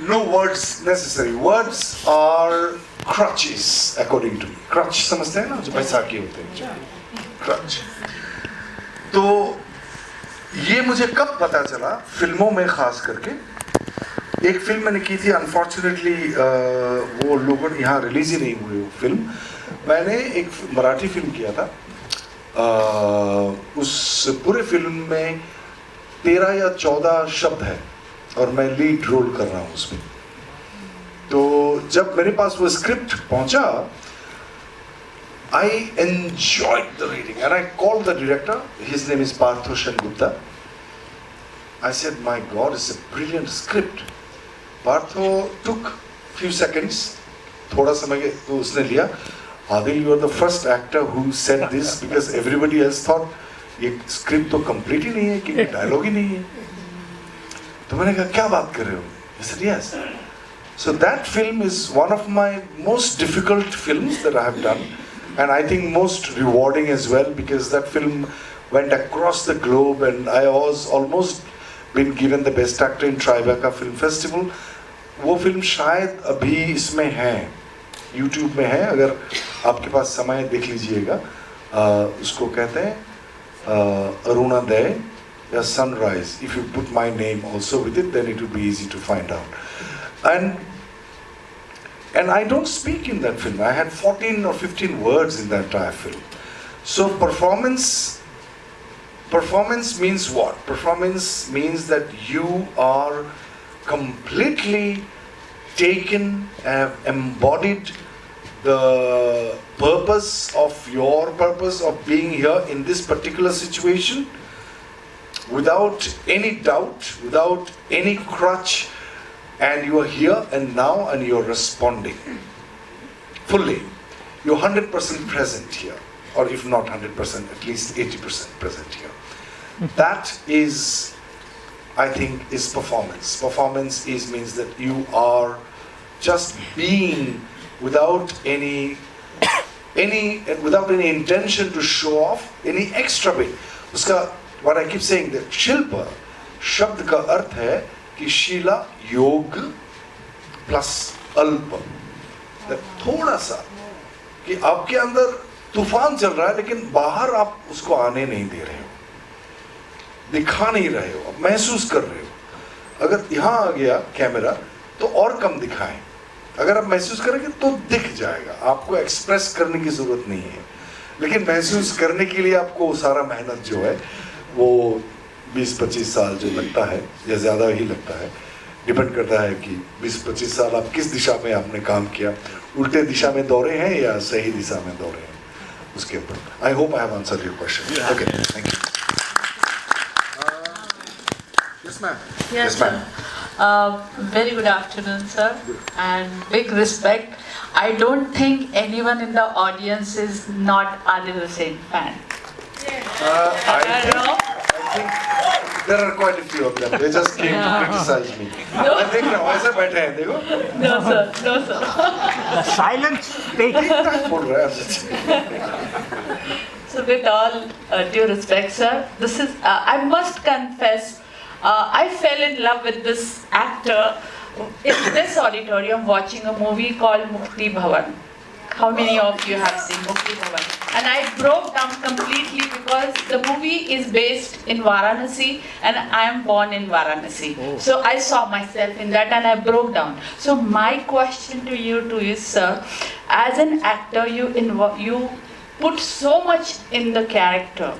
no words necessary. Words are crutches, according to me. Crutch समझते हैं ना जो बैसाखी होते हैं, crutch. तो ये मुझे कब पता चला फिल्मों में खास करके, एक फिल्म मैंने की थी, अनफॉर्चुनेटली वो लोगों ने यहाँ रिलीज ही नहीं हुई वो फिल्म. मैंने एक मराठी फिल्म किया था. उस पूरे फिल्म में 13 या 14 शब्द है और मैं लीड रोल कर रहा हूँ उसमें. तो जब मेरे पास वो स्क्रिप्ट पहुंचा, I enjoyed the reading and I called the director. His name is Partho Sengupta. I said, "My God, it's a brilliant script." Partho took few seconds, थोड़ा समय तो उसने लिया. Adil, you are the first actor who said this because everybody else thought ये script तो complete ही नहीं है, कि dialogue ही नहीं है. तो मैंने कहा क्या बात कर रहे हो? He said, "Yes." So that film is one of my most difficult films that I have done, and I think most rewarding as well, because that film went across the globe and I was almost been given the best actor in Tribeca Film Festival. वो film शायद अभी इसमें है, YouTube में है, अगर आपके पास समय देख लीजिएगा. उसको कहते हैं अरुणोदय या Sunrise. If you put my name also with it, then it will be easy to find out. And I don't speak in that film. I had 14 or 15 words in that entire film. So performance means what? Performance means that you are completely taken, have embodied the purpose of being here in this particular situation, without any doubt, without any crutch. And you are here and now, and you are responding fully. You're 100% present here, or if not 100%, at least 80% present here. That is, I think, is performance. Performance means that you are just being without any intention to show off any extra bit. Uska, what I keep saying, that Shilpa, शब्द का अर्थ है कि शीला योग plus अल्प. थोड़ा सा कि आपके अंदर तूफान चल रहा है, लेकिन बाहर आप उसको आने नहीं दे रहे हो, दिखा नहीं रहे हो, आप महसूस कर रहे हो. अगर यहाँ आ गया कैमरा तो और कम दिखाएं, अगर आप महसूस करेंगे तो दिख जाएगा, आपको एक्सप्रेस करने की जरूरत नहीं है। लेकिन महसूस करने के लिए आपको सारा मेहनत जो है वो 20-25 साल जो लगता है या ज़्यादा ही लगता है, डिपेंड करता है कि 20-25 साल आप किस दिशा में आपने काम किया, उल्टे दिशा में दौड़े हैं या सही दिशा में दौड़े हैं, उसके ऊपर। I hope I have answered your question. Okay, thank you. Yes, ma'am. Yes, ma'am. Very good afternoon, sir, and big respect. I don't think anyone in the audience is not Adil Hussain fan. I think there are quite a few of them. They just came to criticize me. मैं देख रहा हूँ, ऐसे बैठे हैं, देखो। No, sir. No, sir. Silence speak. ठीक-ठाक बोल रहा है। So, with all due respect, sir, this is. I must confess, I fell in love with this actor in this auditorium watching a movie called Mukti Bhavan. How many of you have seen Mukti Bhavan? And I broke down completely because the movie is based in Varanasi and I am born in Varanasi. So I saw myself in that and I broke down. So my question to you too is, sir, as an actor, you put so much in the character,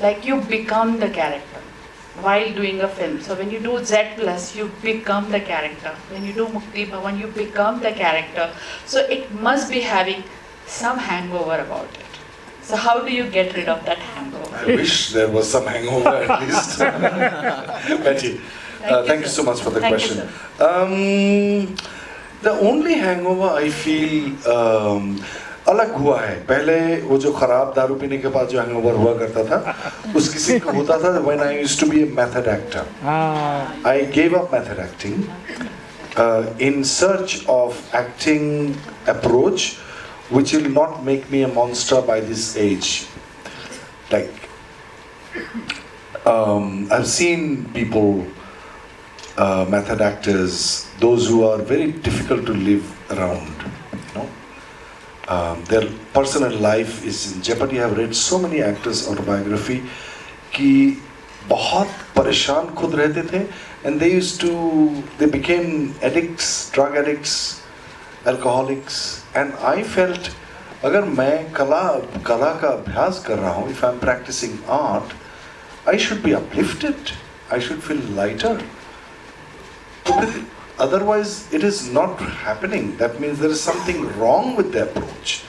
like you become the character while doing a film. So when you do Z+, you become the character. When you do Mukti Bhavan, you become the character. So it must be having some hangover about it. So how do you get rid of that hangover? I wish there was some hangover at least. Betty, thank you so much for the Thank you, question. The only hangover I feel अलग हुआ है। पहले वो जो खराब दारू पीने के बाद जो हैंगओवर हुआ करता था, उस किसी को होता था when I used to be a method actor. I gave up method acting in search of acting approach which will not make me a monster by this age. Like I've seen people, method actors, those who are very difficult to live around. Their personal life is in jeopardy. I have read so many actors' autobiography कि बहुत परेशान खुद रहते थे, and they became addicts, drug addicts, alcoholics, and I felt अगर मैं कला का अभ्यास कर रहा हूँ, if I'm practicing art, I should be uplifted, I should feel lighter. Otherwise, it is not happening. That means there is something wrong with the approach.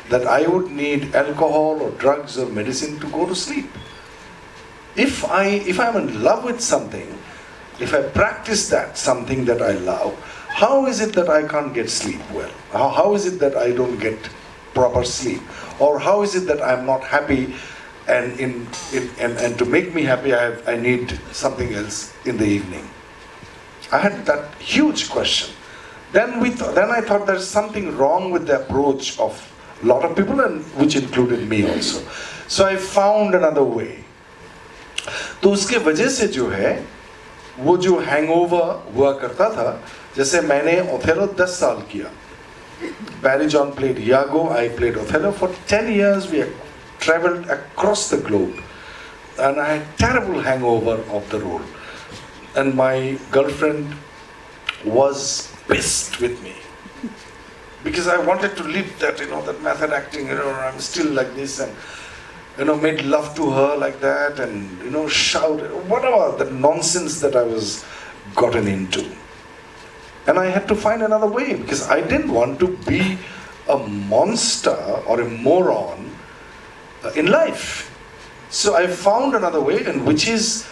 That I would need alcohol or drugs or medicine to go to sleep. If I'm in love with something, if I practice that something that I love, how is it that I can't get sleep well? How is it that I don't get proper sleep? Or how is it that I'm not happy? And to make me happy, I need something else in the evening. I had that huge question. Then I thought there's something wrong with the approach of a lot of people, and which included me also. So I found another way. तो उसके वजह से जो है वो जो hangover हुआ करता था, जैसे मैंने ओथेलो 10 साल किया. Barry John played Iago, I played Othello. For 10 years we traveled across the globe, and I had terrible hangover of the role. And my girlfriend was pissed with me because I wanted to live that, that method acting, I'm still like this, and made love to her like that, and shout, whatever, the nonsense that I was gotten into. And I had to find another way because I didn't want to be a monster or a moron in life. So I found another way, and which is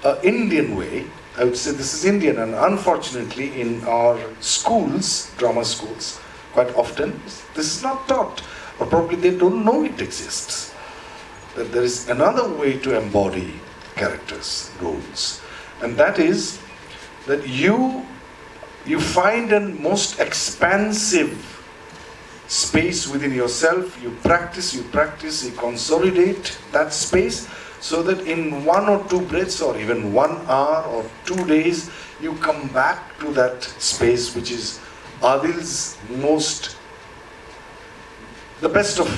an Indian way. I would say this is Indian, and unfortunately in our schools, drama schools, quite often this is not taught, or probably they don't know it exists. That there is another way to embody characters, roles, and that is that you find a most expansive space within yourself, you practice, you consolidate that space, so that in 1 or 2 breaths, or even 1 hour or 2 days, you come back to that space which is Adil's the best of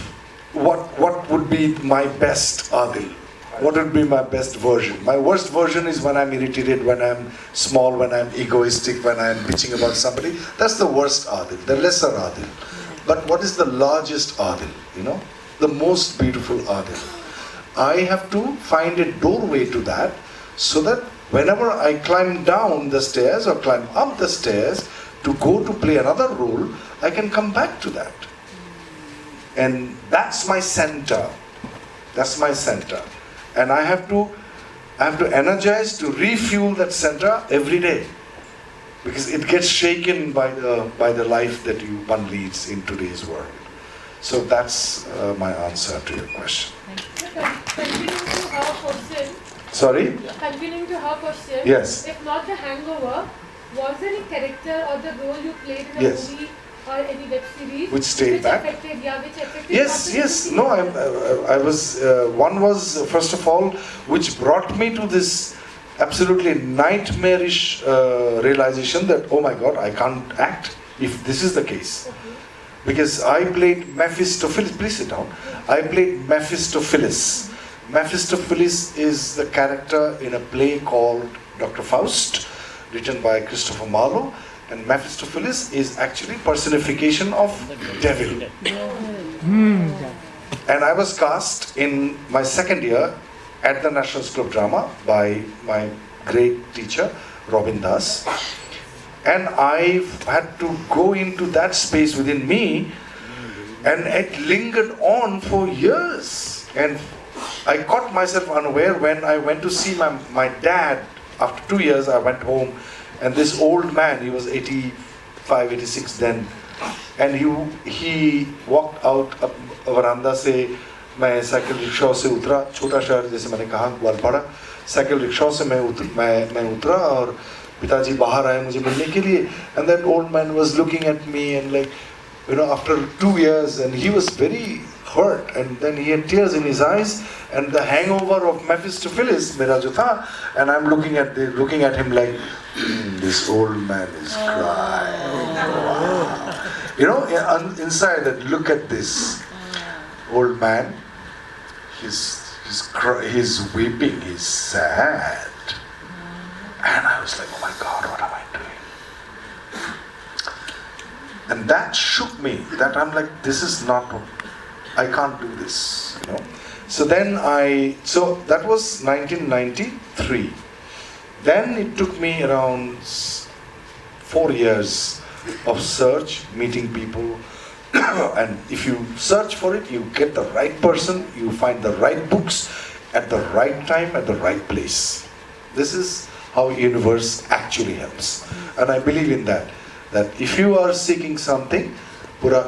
what would be my best Adil. What would be my best version? My worst version is when I'm irritated, when I'm small, when I'm egoistic, when I'm bitching about somebody. That's the worst Adil, the lesser Adil. But what is the largest Adil? You know, the most beautiful Adil. I have to find a doorway to that, so that whenever I climb down the stairs or climb up the stairs to go to play another role, I can come back to that. And that's my center. That's my center. And I have to energize to refuel that center every day, because it gets shaken by the life that one leads in today's world. So that's my answer to your question. Continuing to her question. Sorry? Continuing to her question. Yes. If not The Hangover, was there any character or the role you played in a Yes. movie or any web series Which stayed back? which affected Yes, your yes. movie? No, I was. One was, first of all, which brought me to this absolutely nightmarish realization that, oh my God, I can't act if this is the case. Because I played Mephistopheles. Please sit down. I played Mephistopheles. Mephistopheles is the character in a play called Dr. Faust, written by Christopher Marlowe. And Mephistopheles is actually personification of devil. And I was cast in my second year at the National School of Drama by my great teacher, Robin Das. And I had to go into that space within me, and it lingered on for years. And I caught myself unaware when I went to see my dad. After 2 years, I went home, and this old man, he was 85, 86 then, and he walked out a veranda से मैं cycle rickshaw से उतरा, छोटा शहर जैसे मैंने कहा Gwalpara, cycle rickshaw से मैं उतरा और पिताजी बाहर आए मुझे मिलने के लिए, and that old man was looking at me and like, you know, after 2 years, and he was very hurt, and then he had tears in his eyes, and the hangover of Mephistopheles मेरा जो था, and I'm looking at him like, this old man is crying. Wow. You know, inside that, look at this old man. He's weeping. He's sad. And I was like, oh my God, what am I doing? And that shook me. That I'm like, this is not. I can't do this. You know. So that was 1993. Then it took me around 4 years of search, meeting people, and if you search for it, you get the right person, you find the right books at the right time, at the right place. This is how universe actually helps. And I believe in that if you are seeking something, पूरा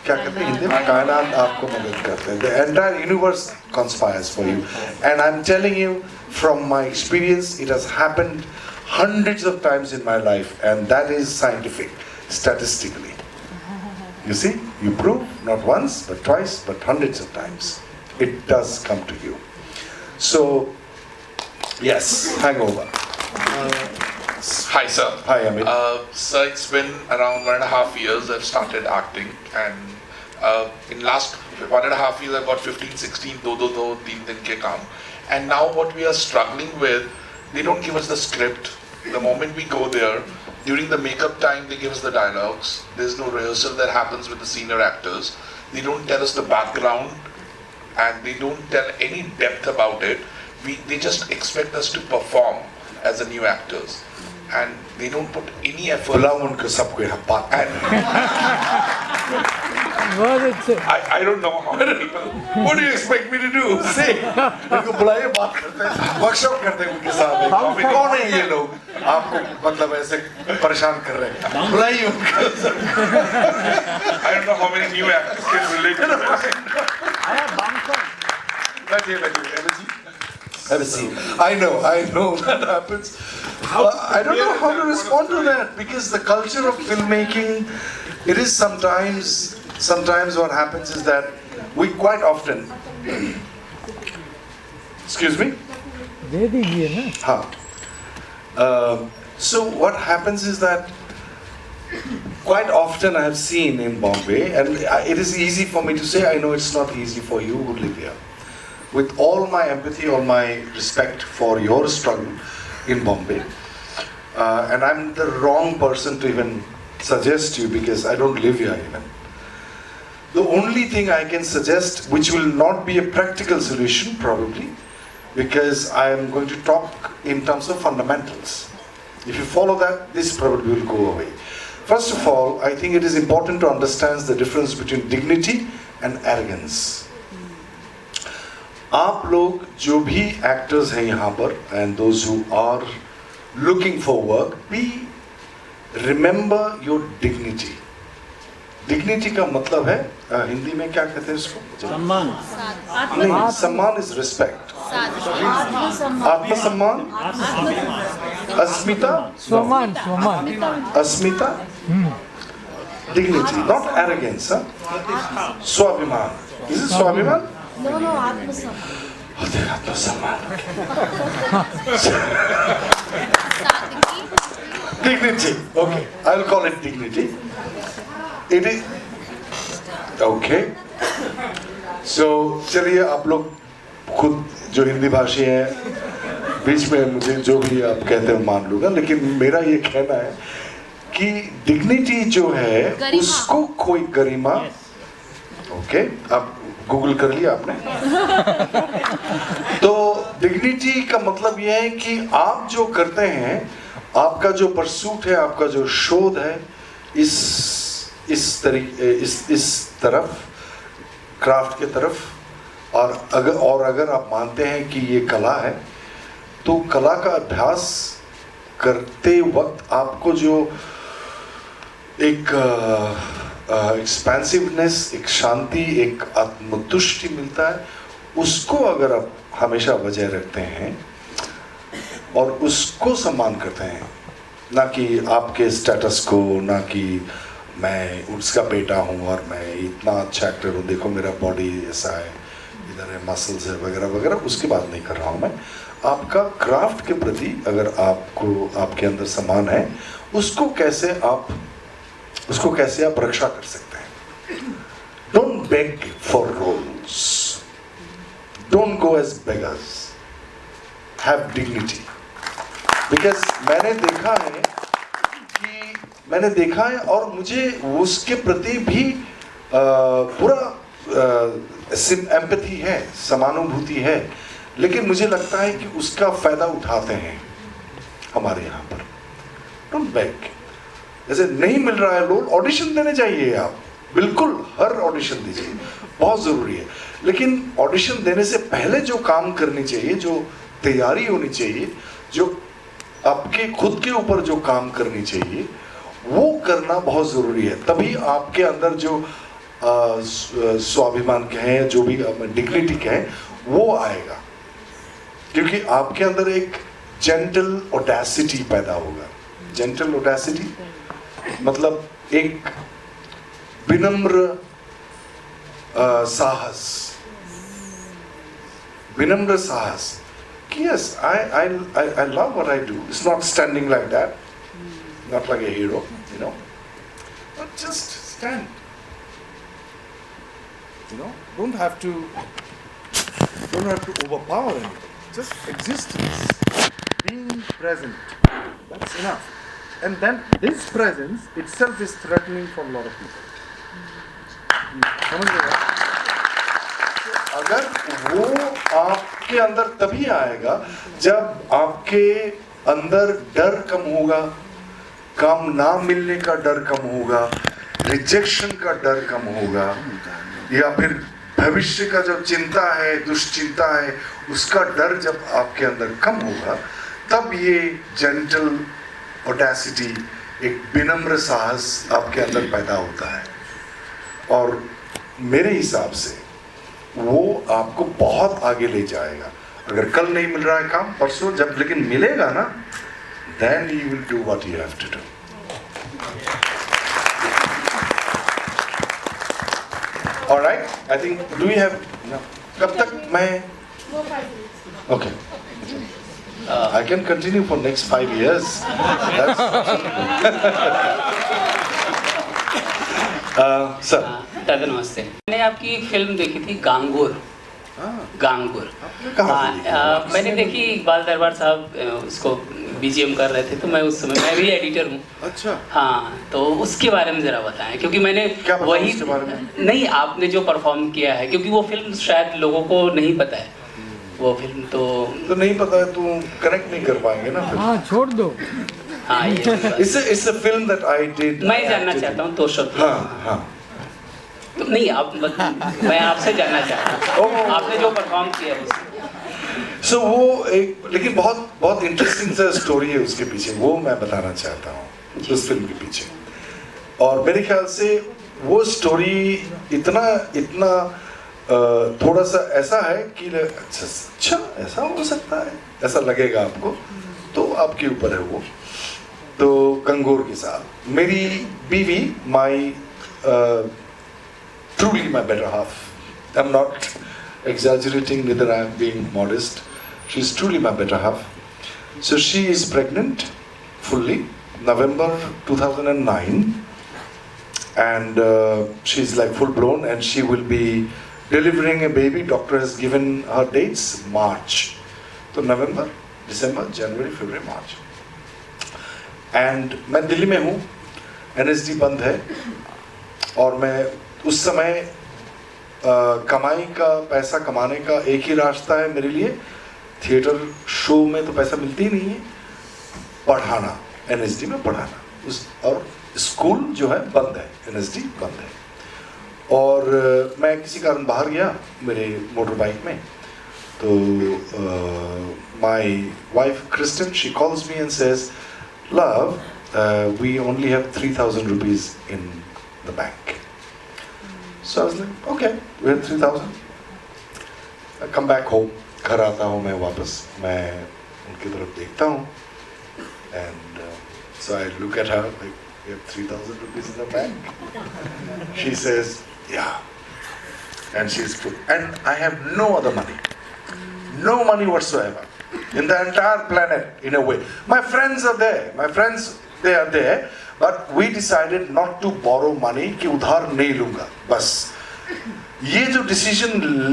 क्या कहते हैं हिंदी में, कायनात आपको मदद करते हैं. The entire universe conspires for you. And I'm telling you, from my experience, it has happened hundreds of times in my life, and that is scientific, statistically. You see, you prove not once, but twice, but hundreds of times. It does come to you. So, yes, hangover. Hi, sir. Hi, Amit. Sir, it's been around 1.5 years I've started acting, and in last 1.5 years I've got 15, 16, do, 3 din ke kaam. And now what we are struggling with, they don't give us the script. The moment we go there, during the makeup time, they give us the dialogues. There's no rehearsal that happens with the senior actors. They don't tell us the background, and they don't tell any depth about it. They just expect us to perform as the new actors, and they don't put any effort. And I don't know how many people. What do you expect me to do? Say. इनको बुलाइए, बात करते हैं, workshop करते हैं उनके साथ. कौन है ये लोग? आपको मतलब ऐसे परेशान कर रहे हैं. बुलाइए उनको. I don't know how many new actors can relate to this. Have a seat. I know that happens. I don't know how to respond to that, because the culture of filmmaking, it is sometimes what happens is that we quite often. Excuse me? So what happens is that quite often I have seen in Bombay, and it is easy for me to say, I know it's not easy for you who live here. with all my empathy, all my respect for your struggle in Bombay. And I'm the wrong person to even suggest you because I don't live here even. The only thing I can suggest, which will not be a practical solution probably, because I am going to talk in terms of fundamentals. If you follow that, this probably will go away. First of all, I think it is important to understand the difference between dignity and arrogance. आप लोग जो भी actors हैं यहाँ पर, and those who are looking for work, remember your dignity. Dignity का मतलब है हिंदी में क्या कहते हैं इसको? सम्मान। नहीं, सम्मान is respect. आत्मसम्मान, अस्मिता, सम्मान, सम्मान, अस्मिता, dignity, not arrogance. स्वाभिमान. Is it स्वाभिमान? No, आत्मसम्मान। आत्मसम्मान. Dignity. Okay, I'll call it dignity. It is okay. So चलिए आप लोग खुद जो हिंदी भाषी हैं बीच में मुझे जो भी आप कहते हैं मान लूँगा, लेकिन मेरा ये कहना है कि डिग्निटी जो है उसको कोई गरिमा, ओके, आप गूगल कर लिया आपने? तो डिग्निटी का मतलब ये है कि आप जो करते हैं, आपका जो परसूट है, आपका जो शोध है, इस तरफ, क्राफ्ट के तरफ, और अगर आप मानते हैं कि ये कला है, तो कला का अभ्यास करते वक्त आपको जो एक एक्सपेंसिवनेस, एक शांति, एक आत्मतुष्टि मिलता है, उसको अगर आप हमेशा बजाय रखते हैं और उसको सम्मान करते हैं, ना कि आपके स्टेटस को, ना कि मैं उसका बेटा हूँ और मैं इतना अच्छा एक्टर हूँ, देखो मेरा बॉडी ऐसा है, इधर है मसल्स है वगैरह वगैरह, उसकी बात नहीं कर रहा हूँ मैं। आपका क्राफ्ट के प्रति अगर आपको, आपके अंदर सम्मान है, उसको कैसे आप रक्षा कर सकते हैं। Don't beg for roles, don't go as beggars, have dignity. Because मैंने देखा है और मुझे उसके प्रति भी पूरा एम्पैथी है, समानुभूति है, लेकिन मुझे लगता है कि उसका फायदा उठाते हैं हमारे यहाँ पर। डोंट बेग, जैसे नहीं मिल रहा है रोल, ऑडिशन देने चाहिए आप, बिल्कुल हर ऑडिशन दीजिए, बहुत ज़रूरी है। लेकिन ऑडिशन देने से पहले जो काम करनी चाहिए, जो तैयारी होनी चाहिए, जो आपके खुद के ऊपर जो काम करनी चाहिए, वो करना बहुत ज़रूरी है। तभी आपके अंदर जो स्वाभिमान कहें, जो भी डिग्निटी कहें, वो आएगा, क्योंकि आपके अंदर एक जेंटल ऑडेसिटी पैदा होगा। जेंटल ऑडेसिटी मतलब एक विनम्र साहस, विनम्र साहस कि yes, I love what I do. It's not standing like that, not like a hero, you know, but just stand. You know, don't have to overpower anything. Just existence, being present. That's enough. And then this presence itself is threatening for a lot of people. समझ रहे हो? अगर वो आपके अंदर तभी आएगा जब आपके अंदर डर कम होगा, काम ना मिलने का डर कम होगा, रिजेक्शन का डर कम होगा, या फिर भविष्य का जो चिंता है, दुश्चिंता है, उसका डर जब आपके अंदर कम होगा, तब ये जेंटल ऑडेसिटी, एक विनम्र साहस आपके अंदर पैदा होता है। और मेरे हिसाब से वो आपको बहुत आगे ले जाएगा। अगर कल नहीं मिल रहा है काम, परसों जब लेकिन मिलेगा ना, then you will do what you have to do. All right, I think, do we have, no. कब तक मैं, okay, I can continue for next 5 years. Sir, दादा नमस्ते। मैंने आपकी फिल्म देखी थी गांगुर, गांगपुर। कहाँ से देखी? मैंने देखी इकबाल दरबार साहब उसको बीजीएम कर रहे थे, तो मैं उस समय, मैं भी एडिटर हूँ। अच्छा। हाँ, तो उसके बारे में ज़रा बताएं, क्योंकि मैंने क्या पता वही उसके बारे में? नहीं, आपने जो परफॉर्म किया है, क्योंकि वो फिल्म शायद लोगों को नहीं पता है, वो फिल्म तो नहीं पता है तो कनेक्ट नहीं कर पाएंगे ना फिर। हाँ, छोड़ दो। हाँ, ये भी बात। It's a film that I did. मैं जानना चाहता हूँ तो शब्द। हाँ। तो नहीं, आप मैं आपसे जानना चाहता हूँ आपने जो परफॉर्म किया उसमें। So वो एक, लेकिन बहुत इंटरेस्टिंग सा स्टोरी है उसके पीछे, वो मैं बताना चाहता हूँ उस फिल्म के पीछे। और मेरे ख्याल से वो स्टोरी इतना थोड़ा सा ऐसा है कि अच्छा ऐसा हो सकता है, ऐसा लगेगा आपको, तो आपके ऊपर है वो। तो गंगोर के साथ मेरी बीवी, माई truly my better half. I'm not exaggerating, neither I am being modest. She's truly my better half. So she is pregnant fully, November 2009, and she's like full blown, and she will be delivering a baby. Doctor has given her dates, March. So November, December, January, February, March. And मैं दिल्ली में हूँ, NSD बंद है, और मैं उस समय कमाई का, पैसा कमाने का एक ही रास्ता है मेरे लिए, थिएटर शो में तो पैसा मिलती ही नहीं है, पढ़ाना, NSD में पढ़ाना। और स्कूल जो है बंद है, NSD बंद है। और मैं किसी कारण बाहर गया मेरे मोटर बाइक में, तो my wife Kristen, she calls me and says, love, we only have 3,000 rupees in the bank. So I was like, okay, we have 3,000. I come back home, घर आता हूँ मैं वापस, मैं उनकी तरफ देखता हूँ, and so I look at her like, we have 3,000 rupees in the bank. She says, yeah, and she's put, and I have no other money, no money whatsoever in the entire planet in a way. My friends are there, they are there, but we decided not to borrow money, कि उधार नहीं लूँगा, बस। ये जो decision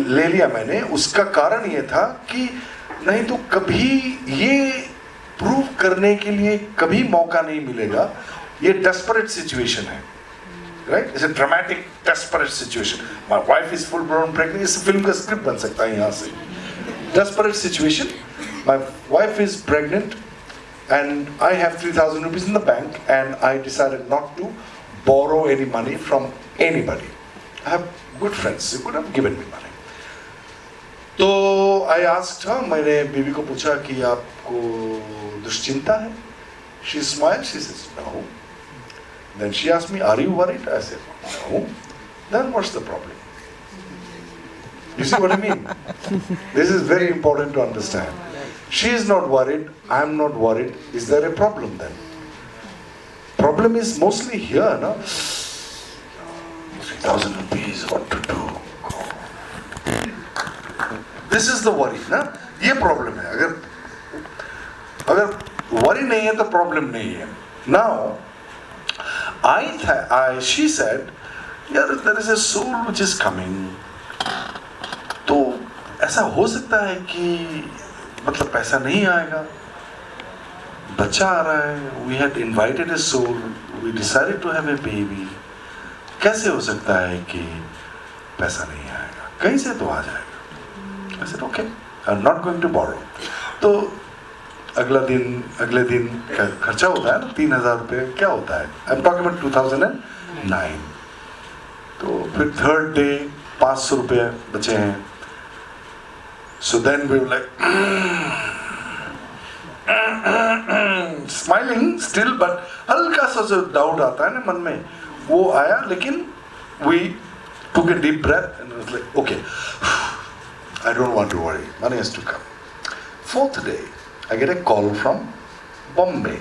ले लिया मैंने, उसका कारण ये था कि नहीं तो कभी ये प्रूव करने के लिए कभी मौका नहीं मिलेगा। ये डेस्परेट सिचुएशन है, right? It's a dramatic desperate situation. My wife is full blown pregnant, इस फिल्म का स्क्रिप्ट बन सकता है यहाँ से। Desperate situation, my wife is pregnant and I have 3,000 rupees in the bank, and I decided not to borrow any money from anybody. I have good friends, they could have given me money. तो I asked her, मैंने बीवी को पूछा कि आपको दुश्चिंता है? She smiled, she says no. Then she asked me, are you worried? I said no. Then what's the problem? You see what I mean? This is very important to understand. She is not worried, I am not worried. Is there a problem then? Problem is mostly here, no? 3,000 rupees, what to do? This is the worry, ना? ये problem है। अगर worry नहीं है तो problem नहीं है। Now, she said, yeah, there is a soul which is coming. तो ऐसा हो सकता है कि मतलब पैसा नहीं आएगा, बच्चा आ रहा है, we had invited a soul, we decided to have a baby, कैसे हो सकता है कि पैसा नहीं आएगा, कहीं से तो आ जाएगा। I said okay, I'm not going to borrow. तो अगले दिन खर्चा होता है ना 3,000 रुपये, क्या होता है, I'm talking about 2009। तो फिर थर्ड डे 500 रुपये बचे हैं। So then we were like smiling still, but हल्का सा जो डाउट आता है ना मन में, वो आया, लेकिन we took a deep breath and was like, okay, I don't want to worry, money has to come. Fourth day, I get a call from Bombay.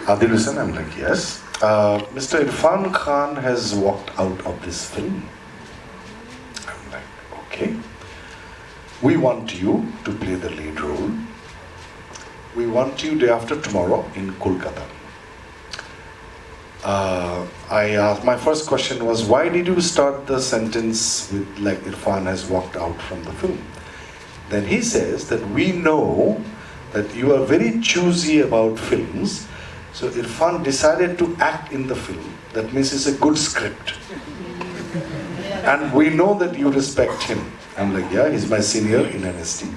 Adil Hussain, I'm like, yes. Mr. Irfan Khan has walked out of this film. I'm like, okay. We want you to play the lead role. We want you day after tomorrow in Kolkata. I asked, my first question was, why did you start the sentence with like Irfan has walked out from the film? Then he says that we know that you are very choosy about films, so Irfan decided to act in the film. That means it's a good script. And we know that you respect him. I'm like, yeah, he's my senior in NST.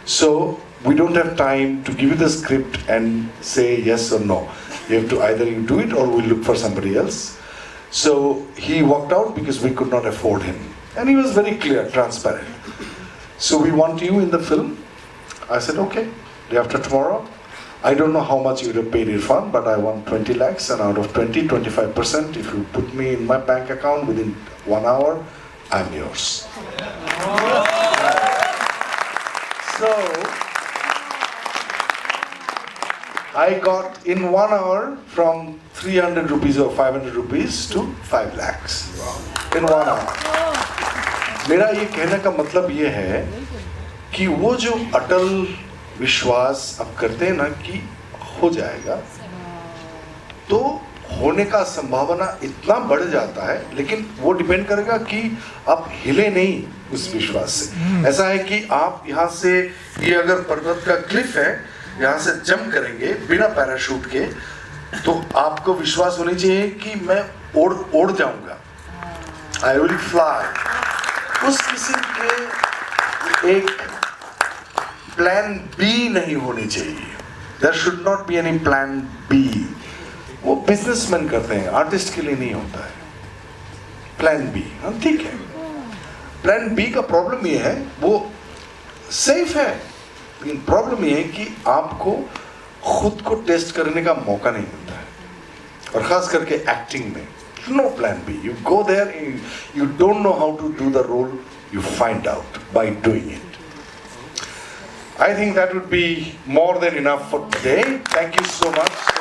So we don't have time to give you the script and say yes or no. You have to either you do it or we look for somebody else. So he walked out because we could not afford him. And he was very clear, transparent. So we want you in the film. I said, okay, day after tomorrow. I don't know how much you would have paid Irfan, but I want 20 lakhs, and out of 20, 25%, if you put me in my bank account within 1 hour, I'm yours. So, I got in 1 hour from 300 rupees or 500 rupees to 5 lakhs. In 1 hour. मेरा ये कहने का मतलब ये है कि वो जो अटल विश्वास अब करते हैं ना कि हो जाएगा, तो होने का संभावना इतना बढ़ जाता है, लेकिन वो डिपेंड करेगा कि आप हिले नहीं उस विश्वास से। ऐसा है कि आप यहाँ से, ये अगर पर्वत का क्लिफ है, यहाँ से जंप करेंगे बिना पैराशूट के, तो आपको विश्वास होनी चाहिए कि मैं उड़ जाऊंगा, आई विल फ्लाई। उस किस्म के एक प्लान बी नहीं होनी चाहिए। There should not be any plan B. वो बिजनेसमैन करते हैं, आर्टिस्ट के लिए नहीं होता है प्लान बी। हम ठीक है, प्लान बी का प्रॉब्लम ये है, वो सेफ है, लेकिन प्रॉब्लम ये है कि आपको खुद को टेस्ट करने का मौका नहीं मिलता है, और खास करके एक्टिंग में। No plan B. You go there, you don't know how to do the role, you find out by doing it. I think that would be more than enough for today. Thank you so much.